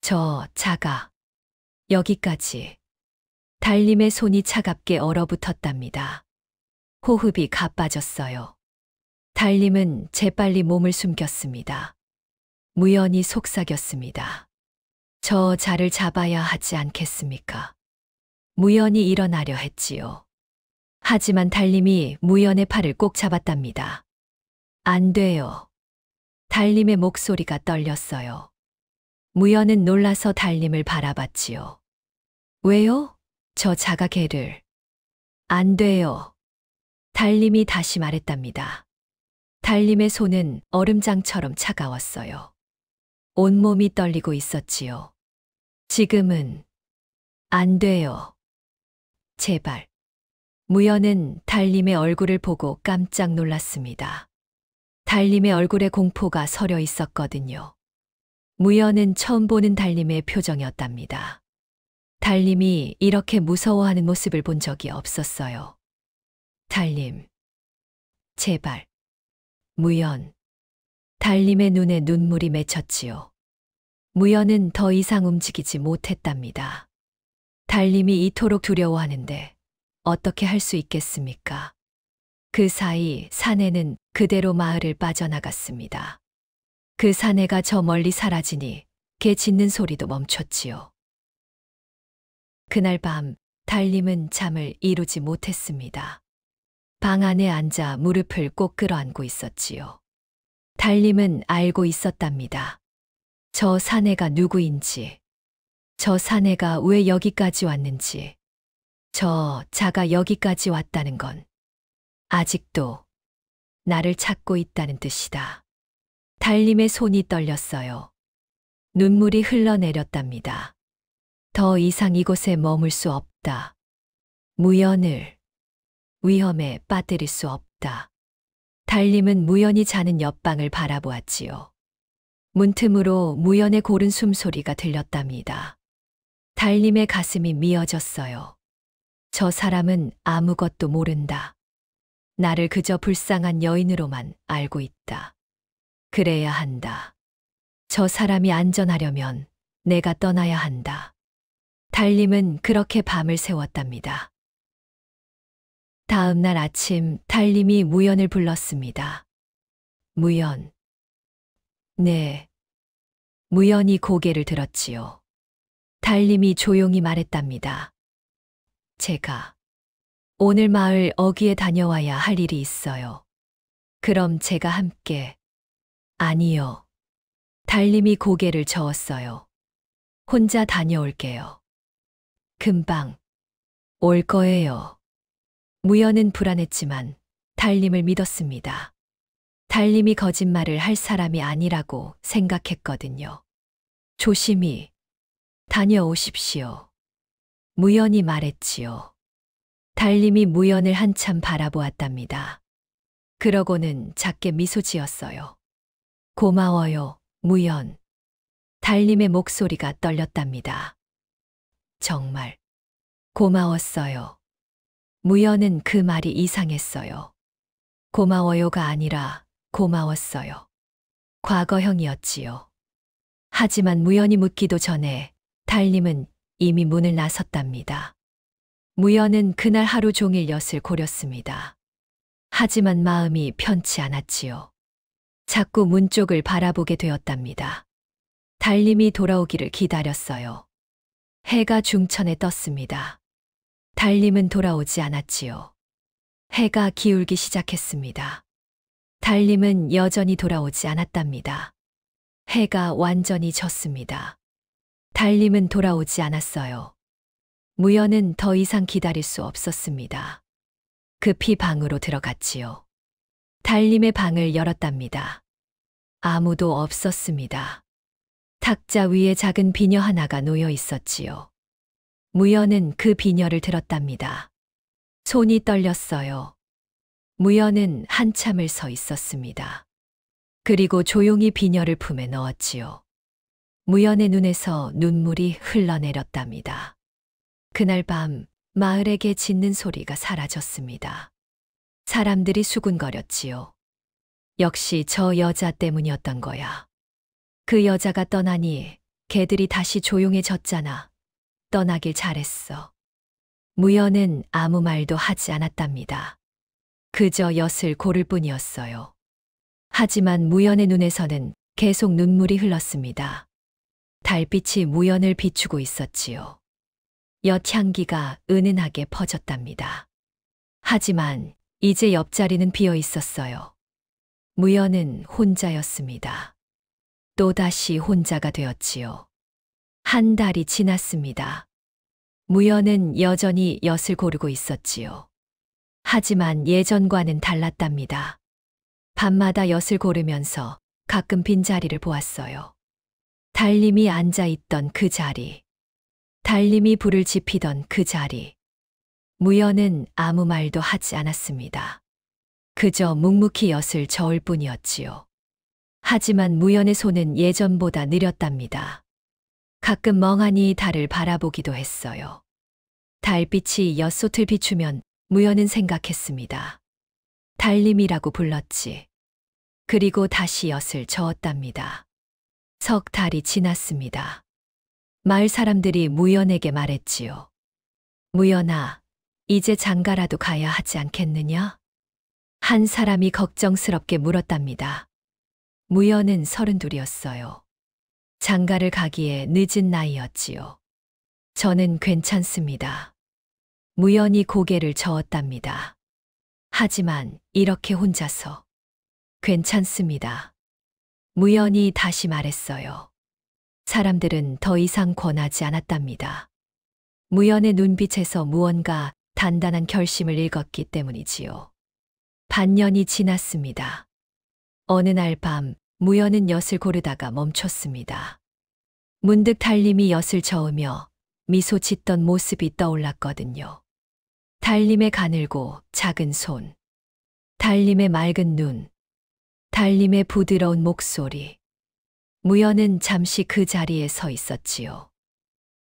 저 자가 여기까지. 달님의 손이 차갑게 얼어붙었답니다. 호흡이 가빠졌어요. 달님은 재빨리 몸을 숨겼습니다. 무연히 속삭였습니다. 저 자를 잡아야 하지 않겠습니까? 무연히 일어나려 했지요. 하지만 달님이 무연의 팔을 꼭 잡았답니다. 안 돼요. 달님의 목소리가 떨렸어요. 무연은 놀라서 달님을 바라봤지요. 왜요? 저 자가 개를. 안 돼요. 달님이 다시 말했답니다. 달님의 손은 얼음장처럼 차가웠어요. 온몸이 떨리고 있었지요. 지금은 안 돼요. 제발. 무연은 달님의 얼굴을 보고 깜짝 놀랐습니다. 달님의 얼굴에 공포가 서려 있었거든요. 무연은 처음 보는 달님의 표정이었답니다. 달님이 이렇게 무서워하는 모습을 본 적이 없었어요. 달님, 제발. 무연. 달님의 눈에 눈물이 맺혔지요. 무연은 더 이상 움직이지 못했답니다. 달님이 이토록 두려워하는데 어떻게 할 수 있겠습니까? 그 사이 사내는 그대로 마을을 빠져나갔습니다. 그 사내가 저 멀리 사라지니 개 짖는 소리도 멈췄지요. 그날 밤 달님은 잠을 이루지 못했습니다. 방 안에 앉아 무릎을 꼭 끌어안고 있었지요. 달님은 알고 있었답니다. 저 사내가 누구인지, 저 사내가 왜 여기까지 왔는지, 저 자가 여기까지 왔다는 건 아직도 나를 찾고 있다는 뜻이다. 달님의 손이 떨렸어요. 눈물이 흘러내렸답니다. 더 이상 이곳에 머물 수 없다. 무연을 위험에 빠뜨릴 수 없다. 달님은 무연이 자는 옆방을 바라보았지요. 문틈으로 무연의 고른 숨소리가 들렸답니다. 달님의 가슴이 미어졌어요. 저 사람은 아무것도 모른다. 나를 그저 불쌍한 여인으로만 알고 있다. 그래야 한다. 저 사람이 안전하려면 내가 떠나야 한다. 달님은 그렇게 밤을 새웠답니다. 다음 날 아침 달님이 무연을 불렀습니다. 무연. 네. 무연이 고개를 들었지요. 달님이 조용히 말했답니다. 제가 오늘 마을 어귀에 다녀와야 할 일이 있어요. 그럼 제가 함께. 아니요. 달님이 고개를 저었어요. 혼자 다녀올게요. 금방 올 거예요. 무연은 불안했지만 달님을 믿었습니다. 달님이 거짓말을 할 사람이 아니라고 생각했거든요. 조심히 다녀오십시오. 무연이 말했지요. 달님이 무연을 한참 바라보았답니다. 그러고는 작게 미소 지었어요. 고마워요, 무연. 달님의 목소리가 떨렸답니다. 정말 고마웠어요. 무연은 그 말이 이상했어요. 고마워요가 아니라 고마웠어요. 과거형이었지요. 하지만 무연이 묻기도 전에 달님은 이미 문을 나섰답니다. 무연은 그날 하루 종일 엿을 고렸습니다. 하지만 마음이 편치 않았지요. 자꾸 문 쪽을 바라보게 되었답니다. 달님이 돌아오기를 기다렸어요. 해가 중천에 떴습니다. 달님은 돌아오지 않았지요. 해가 기울기 시작했습니다. 달님은 여전히 돌아오지 않았답니다. 해가 완전히 졌습니다. 달님은 돌아오지 않았어요. 무연은 더 이상 기다릴 수 없었습니다. 급히 방으로 들어갔지요. 달님의 방을 열었답니다. 아무도 없었습니다. 탁자 위에 작은 비녀 하나가 놓여 있었지요. 무연은 그 비녀를 들었답니다. 손이 떨렸어요. 무연은 한참을 서 있었습니다. 그리고 조용히 비녀를 품에 넣었지요. 무연의 눈에서 눈물이 흘러내렸답니다. 그날 밤 마을에게 짖는 소리가 사라졌습니다. 사람들이 수군거렸지요. 역시 저 여자 때문이었던 거야. 그 여자가 떠나니 개들이 다시 조용해졌잖아. 떠나길 잘했어. 무연은 아무 말도 하지 않았답니다. 그저 엿을 고를 뿐이었어요. 하지만 무연의 눈에서는 계속 눈물이 흘렀습니다. 달빛이 무연을 비추고 있었지요. 엿 향기가 은은하게 퍼졌답니다. 하지만 이제 옆자리는 비어 있었어요. 무연은 혼자였습니다. 또다시 혼자가 되었지요. 한 달이 지났습니다. 무연은 여전히 엿을 고르고 있었지요. 하지만 예전과는 달랐답니다. 밤마다 엿을 고르면서 가끔 빈자리를 보았어요. 달님이 앉아있던 그 자리, 달님이 불을 지피던 그 자리. 무연은 아무 말도 하지 않았습니다. 그저 묵묵히 엿을 저을 뿐이었지요. 하지만 무연의 손은 예전보다 느렸답니다. 가끔 멍하니 달을 바라보기도 했어요. 달빛이 엿솥을 비추면 무연은 생각했습니다. 달님이라고 불렀지. 그리고 다시 엿을 저었답니다. 석 달이 지났습니다. 마을 사람들이 무연에게 말했지요. 무연아, 이제 장가라도 가야 하지 않겠느냐? 한 사람이 걱정스럽게 물었답니다. 무연은 32이었어요. 장가를 가기에 늦은 나이였지요. 저는 괜찮습니다. 무연이 고개를 저었답니다. 하지만 이렇게 혼자서 괜찮습니다. 무연이 다시 말했어요. 사람들은 더 이상 권하지 않았답니다. 무연의 눈빛에서 무언가 단단한 결심을 읽었기 때문이지요. 반년이 지났습니다. 어느 날 밤 무연은 엿을 고르다가 멈췄습니다. 문득 달님이 엿을 저으며 미소 짓던 모습이 떠올랐거든요. 달님의 가늘고 작은 손, 달님의 맑은 눈, 달님의 부드러운 목소리. 무연은 잠시 그 자리에 서 있었지요.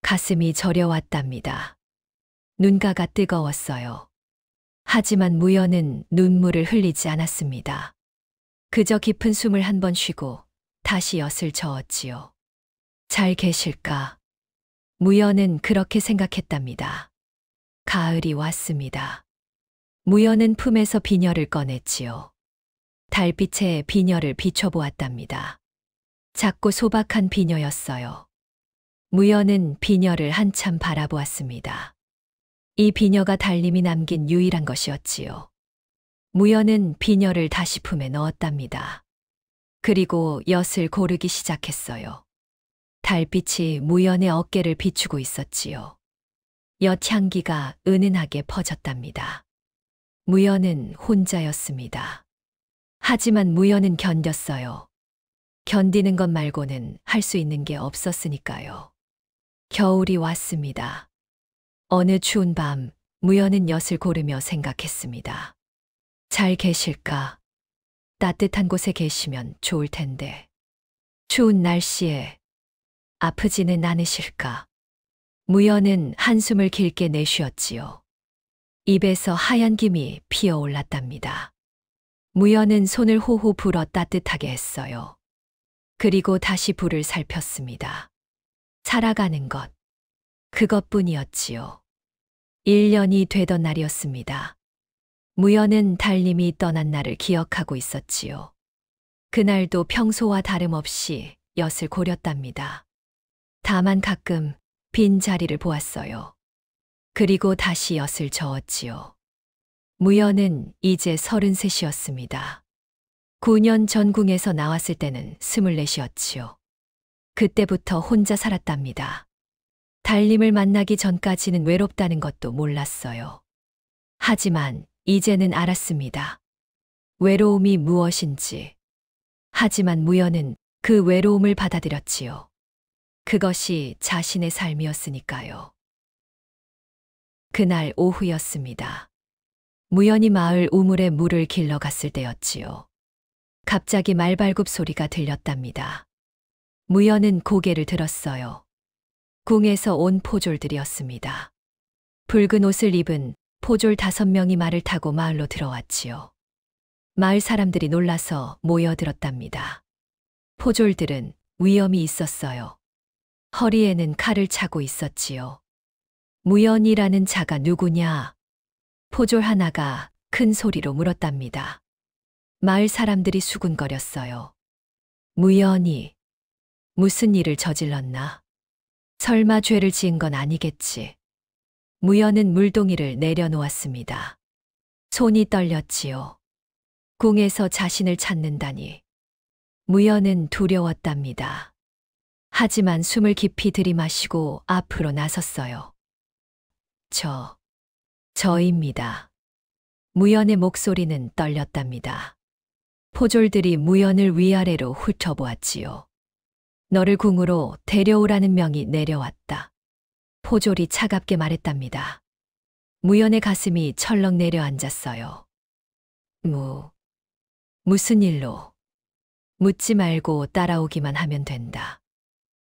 가슴이 저려왔답니다. 눈가가 뜨거웠어요. 하지만 무연은 눈물을 흘리지 않았습니다. 그저 깊은 숨을 한 번 쉬고 다시 엿을 저었지요. 잘 계실까? 무연은 그렇게 생각했답니다. 가을이 왔습니다. 무연은 품에서 비녀를 꺼냈지요. 달빛에 비녀를 비춰보았답니다. 작고 소박한 비녀였어요. 무연은 비녀를 한참 바라보았습니다. 이 비녀가 달님이 남긴 유일한 것이었지요. 무연은 비녀를 다시 품에 넣었답니다. 그리고 엿을 고르기 시작했어요. 달빛이 무연의 어깨를 비추고 있었지요. 엿 향기가 은은하게 퍼졌답니다. 무연은 혼자였습니다. 하지만 무연은 견뎠어요. 견디는 것 말고는 할 수 있는 게 없었으니까요. 겨울이 왔습니다. 어느 추운 밤, 무연은 엿을 고르며 생각했습니다. 잘 계실까? 따뜻한 곳에 계시면 좋을 텐데. 추운 날씨에 아프지는 않으실까? 무연은 한숨을 길게 내쉬었지요. 입에서 하얀 김이 피어올랐답니다. 무연은 손을 호호 불어 따뜻하게 했어요. 그리고 다시 불을 살폈습니다. 살아가는 것, 그것뿐이었지요. 1년이 되던 날이었습니다. 무연은 달님이 떠난 날을 기억하고 있었지요. 그날도 평소와 다름없이 엿을 고렸답니다. 다만 가끔 빈 자리를 보았어요. 그리고 다시 엿을 저었지요. 무연은 이제 33이었습니다. 9년 전 궁에서 나왔을 때는 24이었지요. 그때부터 혼자 살았답니다. 달님을 만나기 전까지는 외롭다는 것도 몰랐어요. 하지만 이제는 알았습니다. 외로움이 무엇인지. 하지만 무연은 그 외로움을 받아들였지요. 그것이 자신의 삶이었으니까요. 그날 오후였습니다. 무연이 마을 우물에 물을 길러 갔을 때였지요. 갑자기 말발굽 소리가 들렸답니다. 무연은 고개를 들었어요. 궁에서 온 포졸들이었습니다. 붉은 옷을 입은 포졸 5명이 말을 타고 마을로 들어왔지요. 마을 사람들이 놀라서 모여들었답니다. 포졸들은 위험이 있었어요. 허리에는 칼을 차고 있었지요. 무연이라는 자가 누구냐? 포졸 하나가 큰 소리로 물었답니다. 마을 사람들이 수군거렸어요. 무연이 무슨 일을 저질렀나? 설마 죄를 지은 건 아니겠지. 무연은 물동이를 내려놓았습니다. 손이 떨렸지요. 궁에서 자신을 찾는다니. 무연은 두려웠답니다. 하지만 숨을 깊이 들이마시고 앞으로 나섰어요. 저입니다. 무연의 목소리는 떨렸답니다. 포졸들이 무연을 위아래로 훑어보았지요. 너를 궁으로 데려오라는 명이 내려왔다. 포졸이 차갑게 말했답니다. 무연의 가슴이 철렁 내려앉았어요. 무슨 일로? 묻지 말고 따라오기만 하면 된다.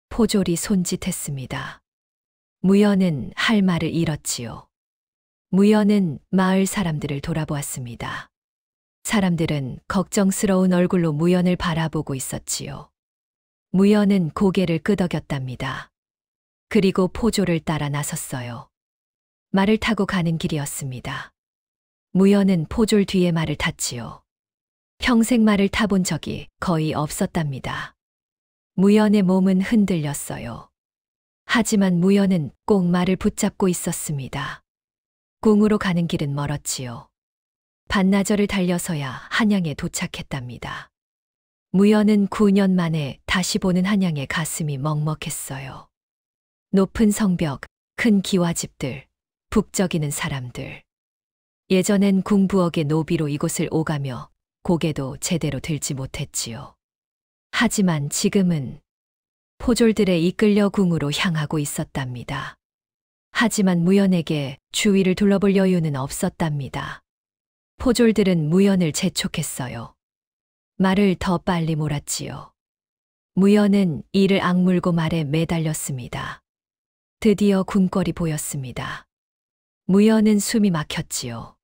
포졸이 손짓했습니다. 무연은 할 말을 잃었지요. 무연은 마을 사람들을 돌아보았습니다. 사람들은 걱정스러운 얼굴로 무연을 바라보고 있었지요. 무연은 고개를 끄덕였답니다. 그리고 포졸을 따라 나섰어요. 말을 타고 가는 길이었습니다. 무연은 포졸 뒤에 말을 탔지요. 평생 말을 타본 적이 거의 없었답니다. 무연의 몸은 흔들렸어요. 하지만 무연은 꼭 말을 붙잡고 있었습니다. 궁으로 가는 길은 멀었지요. 반나절을 달려서야 한양에 도착했답니다. 무연은 9년 만에 다시 보는 한양의 가슴이 먹먹했어요. 높은 성벽, 큰 기와집들, 북적이는 사람들. 예전엔 궁부엌의 노비로 이곳을 오가며 고개도 제대로 들지 못했지요. 하지만 지금은 포졸들에 이끌려 궁으로 향하고 있었답니다. 하지만 무연에게 주위를 둘러볼 여유는 없었답니다. 포졸들은 무연을 재촉했어요. 말을 더 빨리 몰았지요. 무연은 이를 악물고 말에 매달렸습니다. 드디어 궁궐이 보였습니다. 무연은 숨이 막혔지요.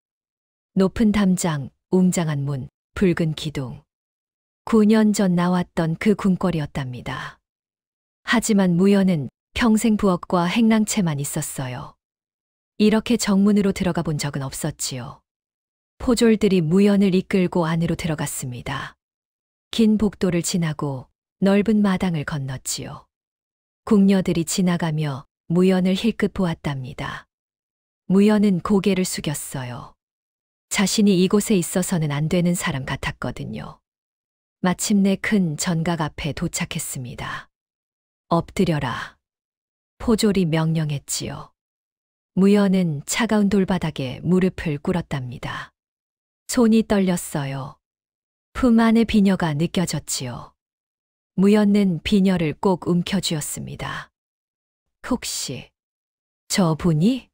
높은 담장, 웅장한 문, 붉은 기둥. 9년 전 나왔던 그 궁궐이었답니다. 하지만 무연은 평생 부엌과 행랑채만 있었어요. 이렇게 정문으로 들어가 본 적은 없었지요. 포졸들이 무연을 이끌고 안으로 들어갔습니다. 긴 복도를 지나고 넓은 마당을 건넜지요. 궁녀들이 지나가며 무연을 힐끗 보았답니다. 무연은 고개를 숙였어요. 자신이 이곳에 있어서는 안 되는 사람 같았거든요. 마침내 큰 전각 앞에 도착했습니다. 엎드려라. 포졸이 명령했지요. 무연은 차가운 돌바닥에 무릎을 꿇었답니다. 손이 떨렸어요. 품 안의 비녀가 느껴졌지요. 무연은 비녀를 꼭 움켜쥐었습니다. 혹시 저분이?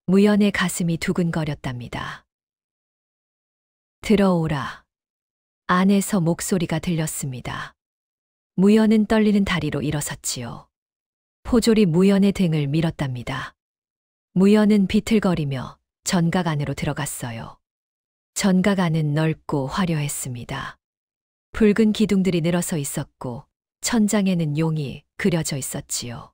무연의 가슴이 두근거렸답니다. 들어오라. 안에서 목소리가 들렸습니다. 무연은 떨리는 다리로 일어섰지요. 포졸이 무연의 등을 밀었답니다. 무연은 비틀거리며 전각 안으로 들어갔어요. 전각 안은 넓고 화려했습니다. 붉은 기둥들이 늘어서 있었고 천장에는 용이 그려져 있었지요.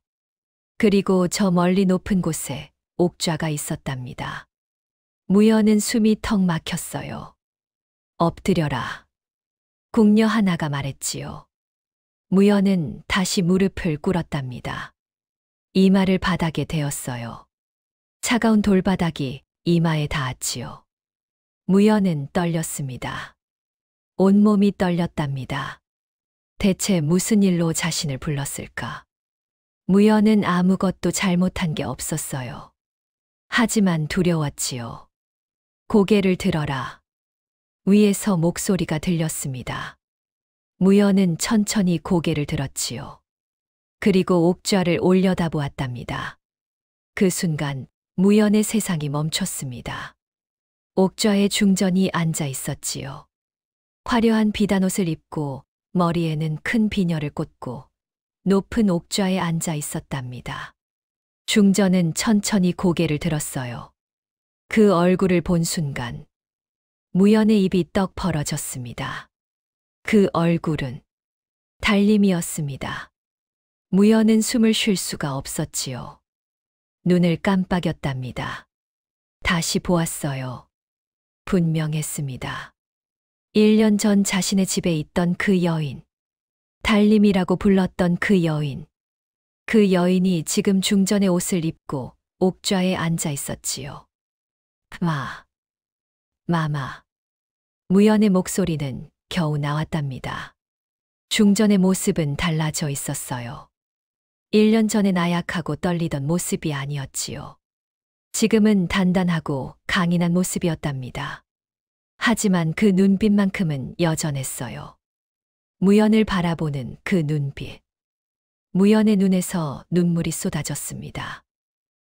그리고 저 멀리 높은 곳에 옥좌가 있었답니다. 무연은 숨이 턱 막혔어요. 엎드려라. 궁녀 하나가 말했지요. 무연은 다시 무릎을 꿇었답니다. 이마를 바닥에 대었어요. 차가운 돌바닥이 이마에 닿았지요. 무연은 떨렸습니다. 온몸이 떨렸답니다. 대체 무슨 일로 자신을 불렀을까? 무연은 아무것도 잘못한 게 없었어요. 하지만 두려웠지요. 고개를 들어라. 위에서 목소리가 들렸습니다. 무연은 천천히 고개를 들었지요. 그리고 옥좌를 올려다보았답니다. 그 순간 무연의 세상이 멈췄습니다. 옥좌에 중전이 앉아 있었지요. 화려한 비단옷을 입고 머리에는 큰 비녀를 꽂고 높은 옥좌에 앉아 있었답니다. 중전은 천천히 고개를 들었어요. 그 얼굴을 본 순간 무연의 입이 떡 벌어졌습니다. 그 얼굴은 달림이었습니다. 무연은 숨을 쉴 수가 없었지요. 눈을 깜빡였답니다. 다시 보았어요. 분명했습니다. 1년 전 자신의 집에 있던 그 여인, 달림이라고 불렀던 그 여인. 그 여인이 지금 중전의 옷을 입고 옥좌에 앉아 있었지요. 마마. 무연의 목소리는 겨우 나왔답니다. 중전의 모습은 달라져 있었어요. 1년 전에 나약하고 떨리던 모습이 아니었지요. 지금은 단단하고 강인한 모습이었답니다. 하지만 그 눈빛만큼은 여전했어요. 무연을 바라보는 그 눈빛. 무연의 눈에서 눈물이 쏟아졌습니다.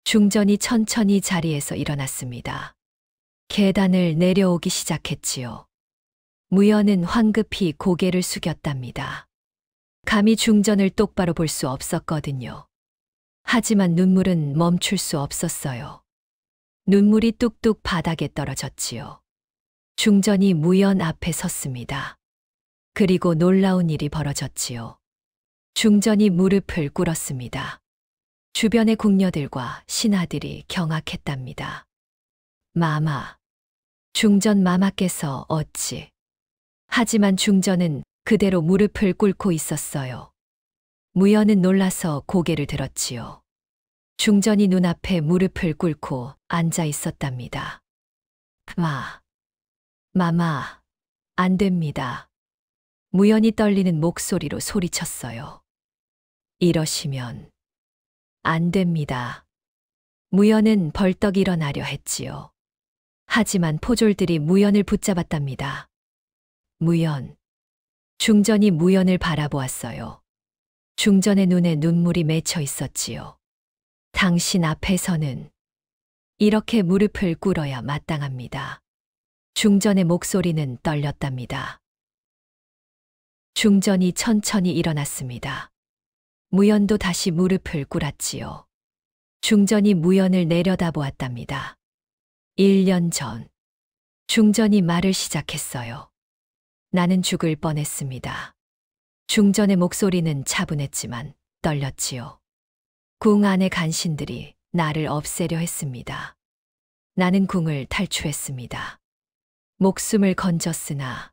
중전이 천천히 자리에서 일어났습니다. 계단을 내려오기 시작했지요. 무연은 황급히 고개를 숙였답니다. 감히 중전을 똑바로 볼 수 없었거든요. 하지만 눈물은 멈출 수 없었어요. 눈물이 뚝뚝 바닥에 떨어졌지요. 중전이 무연 앞에 섰습니다. 그리고 놀라운 일이 벌어졌지요. 중전이 무릎을 꿇었습니다. 주변의 궁녀들과 신하들이 경악했답니다. 마마. 중전 마마께서 어찌. 하지만 중전은 그대로 무릎을 꿇고 있었어요. 무연은 놀라서 고개를 들었지요. 중전이 눈앞에 무릎을 꿇고 앉아 있었답니다. 마마, 안 됩니다. 무연이 떨리는 목소리로 소리쳤어요. 이러시면 안 됩니다. 무연은 벌떡 일어나려 했지요. 하지만 포졸들이 무연을 붙잡았답니다. 무연. 중전이 무연을 바라보았어요. 중전의 눈에 눈물이 맺혀 있었지요. 당신 앞에서는 이렇게 무릎을 꿇어야 마땅합니다. 중전의 목소리는 떨렸답니다. 중전이 천천히 일어났습니다. 무연도 다시 무릎을 꿇었지요. 중전이 무연을 내려다보았답니다. 1년 전, 중전이 말을 시작했어요. 나는 죽을 뻔했습니다. 중전의 목소리는 차분했지만 떨렸지요. 궁 안의 간신들이 나를 없애려 했습니다. 나는 궁을 탈출했습니다. 목숨을 건졌으나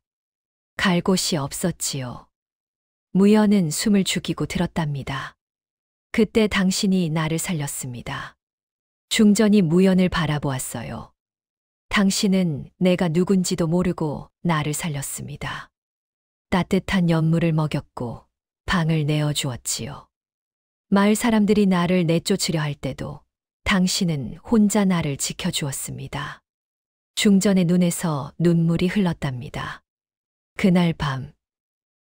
갈 곳이 없었지요. 무연은 숨을 죽이고 들었답니다. 그때 당신이 나를 살렸습니다. 중전이 무연을 바라보았어요. 당신은 내가 누군지도 모르고 나를 살렸습니다. 따뜻한 연물을 먹였고 방을 내어주었지요. 마을 사람들이 나를 내쫓으려 할 때도 당신은 혼자 나를 지켜주었습니다. 중전의 눈에서 눈물이 흘렀답니다. 그날 밤,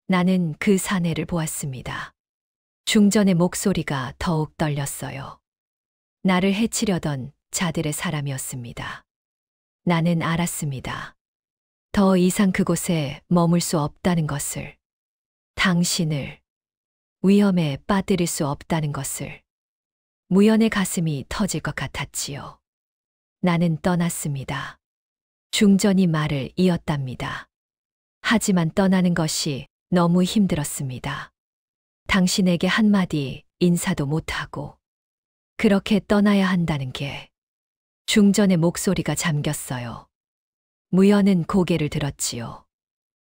나는 그 사내를 보았습니다. 중전의 목소리가 더욱 떨렸어요. 나를 해치려던 자들의 사람이었습니다. 나는 알았습니다. 더 이상 그곳에 머물 수 없다는 것을, 당신을 위험에 빠뜨릴 수 없다는 것을. 무연의 가슴이 터질 것 같았지요. 나는 떠났습니다. 중전이 말을 이었답니다. 하지만 떠나는 것이 너무 힘들었습니다. 당신에게 한마디 인사도 못하고 그렇게 떠나야 한다는 게 중전의 목소리가 잠겼어요. 무연은 고개를 들었지요.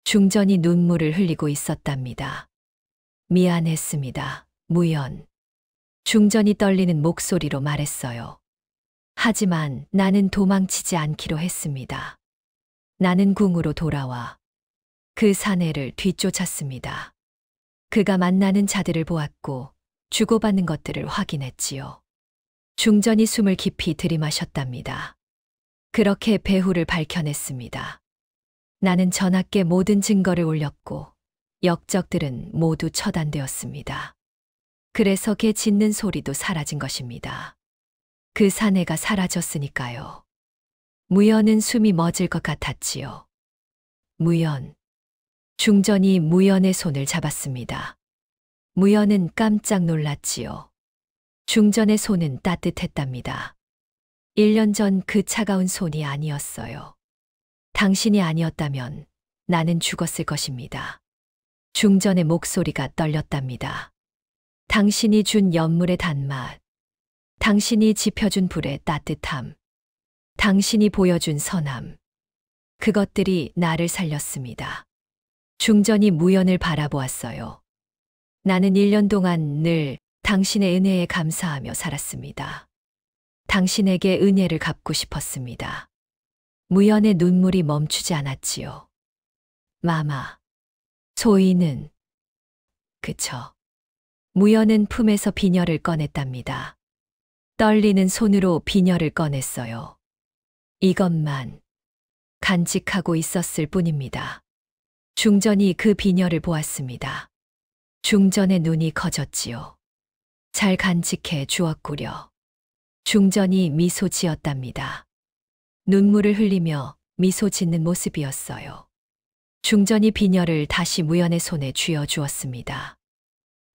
중전이 눈물을 흘리고 있었답니다. 미안했습니다, 무연. 중전이 떨리는 목소리로 말했어요. 하지만 나는 도망치지 않기로 했습니다. 나는 궁으로 돌아와 그 사내를 뒤쫓았습니다. 그가 만나는 자들을 보았고 주고받는 것들을 확인했지요. 중전이 숨을 깊이 들이마셨답니다. 그렇게 배후를 밝혀냈습니다. 나는 전학계 모든 증거를 올렸고 역적들은 모두 처단되었습니다. 그래서 개 짖는 소리도 사라진 것입니다. 그 사내가 사라졌으니까요. 무연은 숨이 멎을 것 같았지요. 무연. 중전이 무연의 손을 잡았습니다. 무연은 깜짝 놀랐지요. 중전의 손은 따뜻했답니다. 1년 전 그 차가운 손이 아니었어요. 당신이 아니었다면 나는 죽었을 것입니다. 중전의 목소리가 떨렸답니다. 당신이 준 연물의 단맛, 당신이 지펴준 불의 따뜻함, 당신이 보여준 선함, 그것들이 나를 살렸습니다. 중전이 무연을 바라보았어요. 나는 1년 동안 늘 당신의 은혜에 감사하며 살았습니다. 당신에게 은혜를 갚고 싶었습니다. 무연의 눈물이 멈추지 않았지요. 마마. 소희는. 그쵸. 무연은 품에서 비녀를 꺼냈답니다. 떨리는 손으로 비녀를 꺼냈어요. 이것만 간직하고 있었을 뿐입니다. 중전이 그 비녀를 보았습니다. 중전의 눈이 커졌지요. 잘 간직해 주었구려. 중전이 미소 지었답니다. 눈물을 흘리며 미소 짓는 모습이었어요. 중전이 비녀를 다시 무연의 손에 쥐어 주었습니다.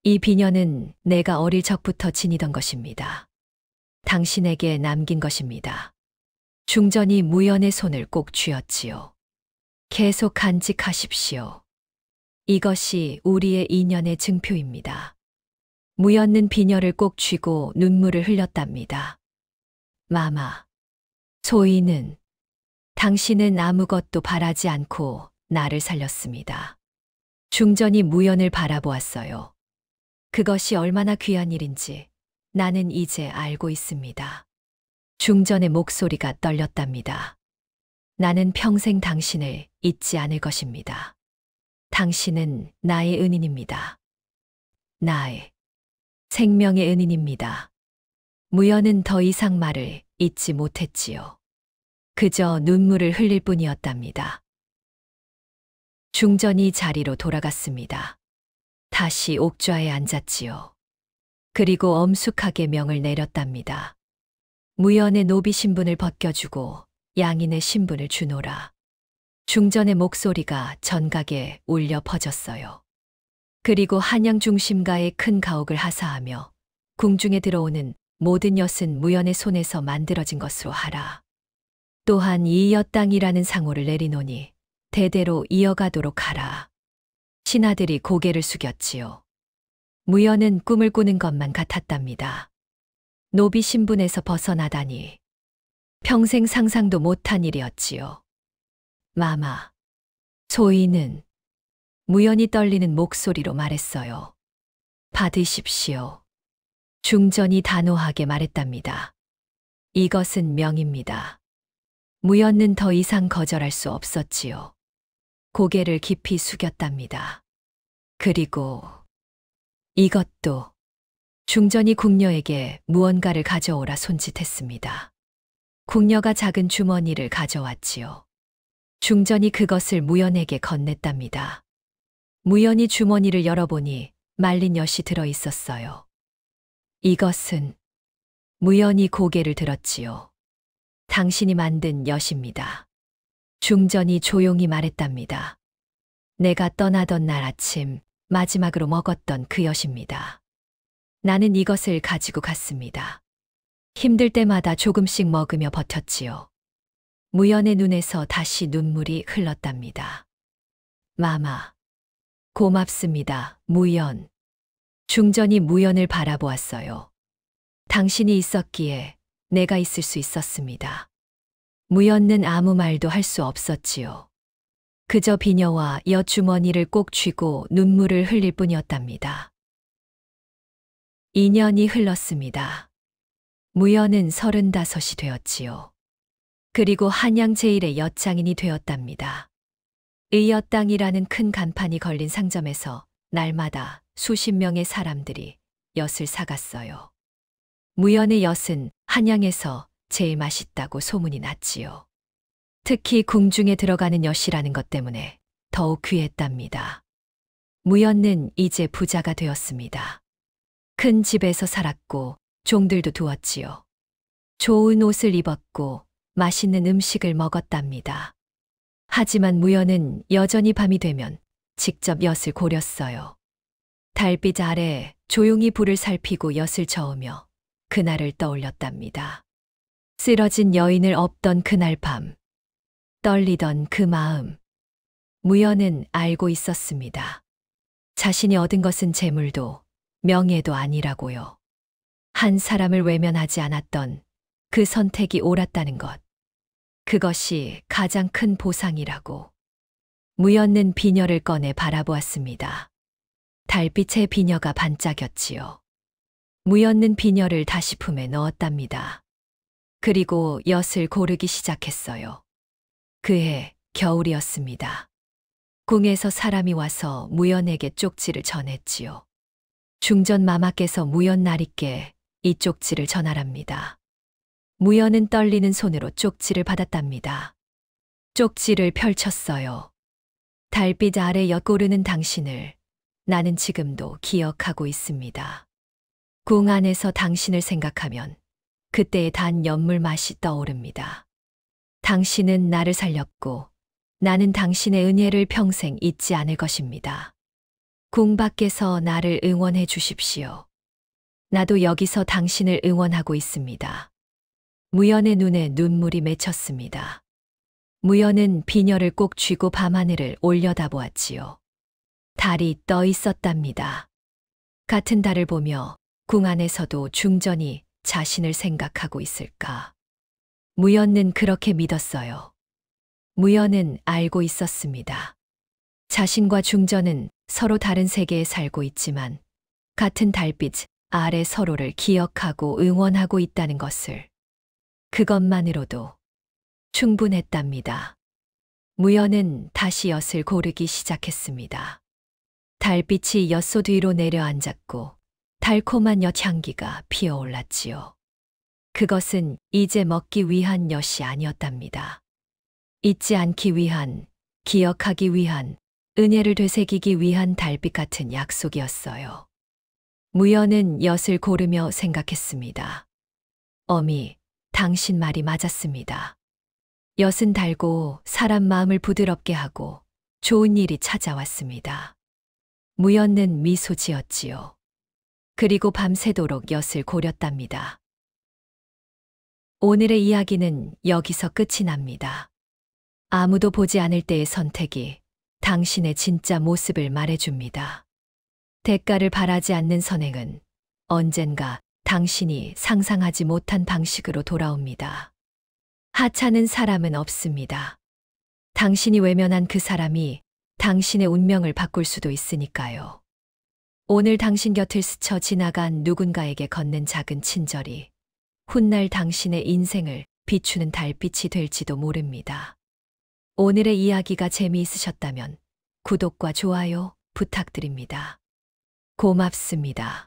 이 비녀는 내가 어릴 적부터 지니던 것입니다. 당신에게 남긴 것입니다. 중전이 무연의 손을 꼭 쥐었지요. 계속 간직하십시오. 이것이 우리의 인연의 증표입니다. 무연은 비녀를 꼭 쥐고 눈물을 흘렸답니다. 마마. 소희는. 당신은 아무것도 바라지 않고 나를 살렸습니다. 중전이 무연을 바라보았어요. 그것이 얼마나 귀한 일인지 나는 이제 알고 있습니다. 중전의 목소리가 떨렸답니다. 나는 평생 당신을 잊지 않을 것입니다. 당신은 나의 은인입니다. 나의 생명의 은인입니다. 무연은 더 이상 말을 잇지 못했지요. 그저 눈물을 흘릴 뿐이었답니다. 중전이 자리로 돌아갔습니다. 다시 옥좌에 앉았지요. 그리고 엄숙하게 명을 내렸답니다. 무연의 노비 신분을 벗겨주고 양인의 신분을 주노라. 중전의 목소리가 전각에 울려 퍼졌어요. 그리고 한양 중심가에 큰 가옥을 하사하며 궁중에 들어오는 모든 엿은 무연의 손에서 만들어진 것으로 하라. 또한 이 엿당이라는 상호를 내리노니 대대로 이어가도록 하라. 신하들이 고개를 숙였지요. 무연은 꿈을 꾸는 것만 같았답니다. 노비 신분에서 벗어나다니 평생 상상도 못한 일이었지요. 마마. 소희는. 무연이 떨리는 목소리로 말했어요. 받으십시오. 중전이 단호하게 말했답니다. 이것은 명입니다. 무연은 더 이상 거절할 수 없었지요. 고개를 깊이 숙였답니다. 그리고 이것도. 중전이 궁녀에게 무언가를 가져오라 손짓했습니다. 궁녀가 작은 주머니를 가져왔지요. 중전이 그것을 무연에게 건넸답니다. 무연이 주머니를 열어보니 말린 엿이 들어 있었어요. 이것은. 무연이 고개를 들었지요. 당신이 만든 엿입니다. 중전이 조용히 말했답니다. 내가 떠나던 날 아침 마지막으로 먹었던 그 엿입니다. 나는 이것을 가지고 갔습니다. 힘들 때마다 조금씩 먹으며 버텼지요. 무연의 눈에서 다시 눈물이 흘렀답니다. 마마. 고맙습니다, 무연. 중전이 무연을 바라보았어요. 당신이 있었기에 내가 있을 수 있었습니다. 무연는 아무 말도 할 수 없었지요. 그저 비녀와 엿주머니를 꼭 쥐고 눈물을 흘릴 뿐이었답니다. 2년이 흘렀습니다. 무연은 35이 되었지요. 그리고 한양 제1의 엿장인이 되었답니다. 의엿당이라는 큰 간판이 걸린 상점에서 날마다 수십 명의 사람들이 엿을 사갔어요. 무연의 엿은 한양에서 제일 맛있다고 소문이 났지요. 특히 궁중에 들어가는 엿이라는 것 때문에 더욱 귀했답니다. 무연은 이제 부자가 되었습니다. 큰 집에서 살았고 종들도 두었지요. 좋은 옷을 입었고 맛있는 음식을 먹었답니다. 하지만 무연은 여전히 밤이 되면 직접 엿을 고렸어요. 달빛 아래 조용히 불을 살피고 엿을 저으며 그날을 떠올렸답니다. 쓰러진 여인을 업던 그날 밤, 떨리던 그 마음. 무연은 알고 있었습니다. 자신이 얻은 것은 재물도 명예도 아니라고요. 한 사람을 외면하지 않았던 그 선택이 옳았다는 것. 그것이 가장 큰 보상이라고. 무연은 비녀를 꺼내 바라보았습니다. 달빛에 비녀가 반짝였지요. 무연은 비녀를 다시 품에 넣었답니다. 그리고 엿을 고르기 시작했어요. 그해 겨울이었습니다. 궁에서 사람이 와서 무연에게 쪽지를 전했지요. 중전 마마께서 무연 나리께 이 쪽지를 전하랍니다. 무연은 떨리는 손으로 쪽지를 받았답니다. 쪽지를 펼쳤어요. 달빛 아래 엿고르는 당신을 나는 지금도 기억하고 있습니다. 궁 안에서 당신을 생각하면 그때의 단 엿물 맛이 떠오릅니다. 당신은 나를 살렸고 나는 당신의 은혜를 평생 잊지 않을 것입니다. 궁 밖에서 나를 응원해 주십시오. 나도 여기서 당신을 응원하고 있습니다. 무연의 눈에 눈물이 맺혔습니다. 무연은 비녀를 꼭 쥐고 밤하늘을 올려다보았지요. 달이 떠 있었답니다. 같은 달을 보며 궁 안에서도 중전이 자신을 생각하고 있을까? 무연은 그렇게 믿었어요. 무연은 알고 있었습니다. 자신과 중전은 서로 다른 세계에 살고 있지만 같은 달빛 아래 서로를 기억하고 응원하고 있다는 것을. 그것만으로도 충분했답니다. 무연은 다시 엿을 고르기 시작했습니다. 달빛이 엿소 뒤로 내려앉았고 달콤한 엿향기가 피어올랐지요. 그것은 이제 먹기 위한 엿이 아니었답니다. 잊지 않기 위한, 기억하기 위한, 은혜를 되새기기 위한 달빛 같은 약속이었어요. 무연은 엿을 고르며 생각했습니다. 어미, 당신 말이 맞았습니다. 엿은 달고 사람 마음을 부드럽게 하고 좋은 일이 찾아왔습니다. 무연은 미소 지었지요. 그리고 밤새도록 엿을 고렸답니다. 오늘의 이야기는 여기서 끝이 납니다. 아무도 보지 않을 때의 선택이 당신의 진짜 모습을 말해줍니다. 대가를 바라지 않는 선행은 언젠가 당신이 상상하지 못한 방식으로 돌아옵니다. 하찮은 사람은 없습니다. 당신이 외면한 그 사람이 당신의 운명을 바꿀 수도 있으니까요. 오늘 당신 곁을 스쳐 지나간 누군가에게 건넨 작은 친절이 훗날 당신의 인생을 비추는 달빛이 될지도 모릅니다. 오늘의 이야기가 재미있으셨다면 구독과 좋아요 부탁드립니다. 고맙습니다.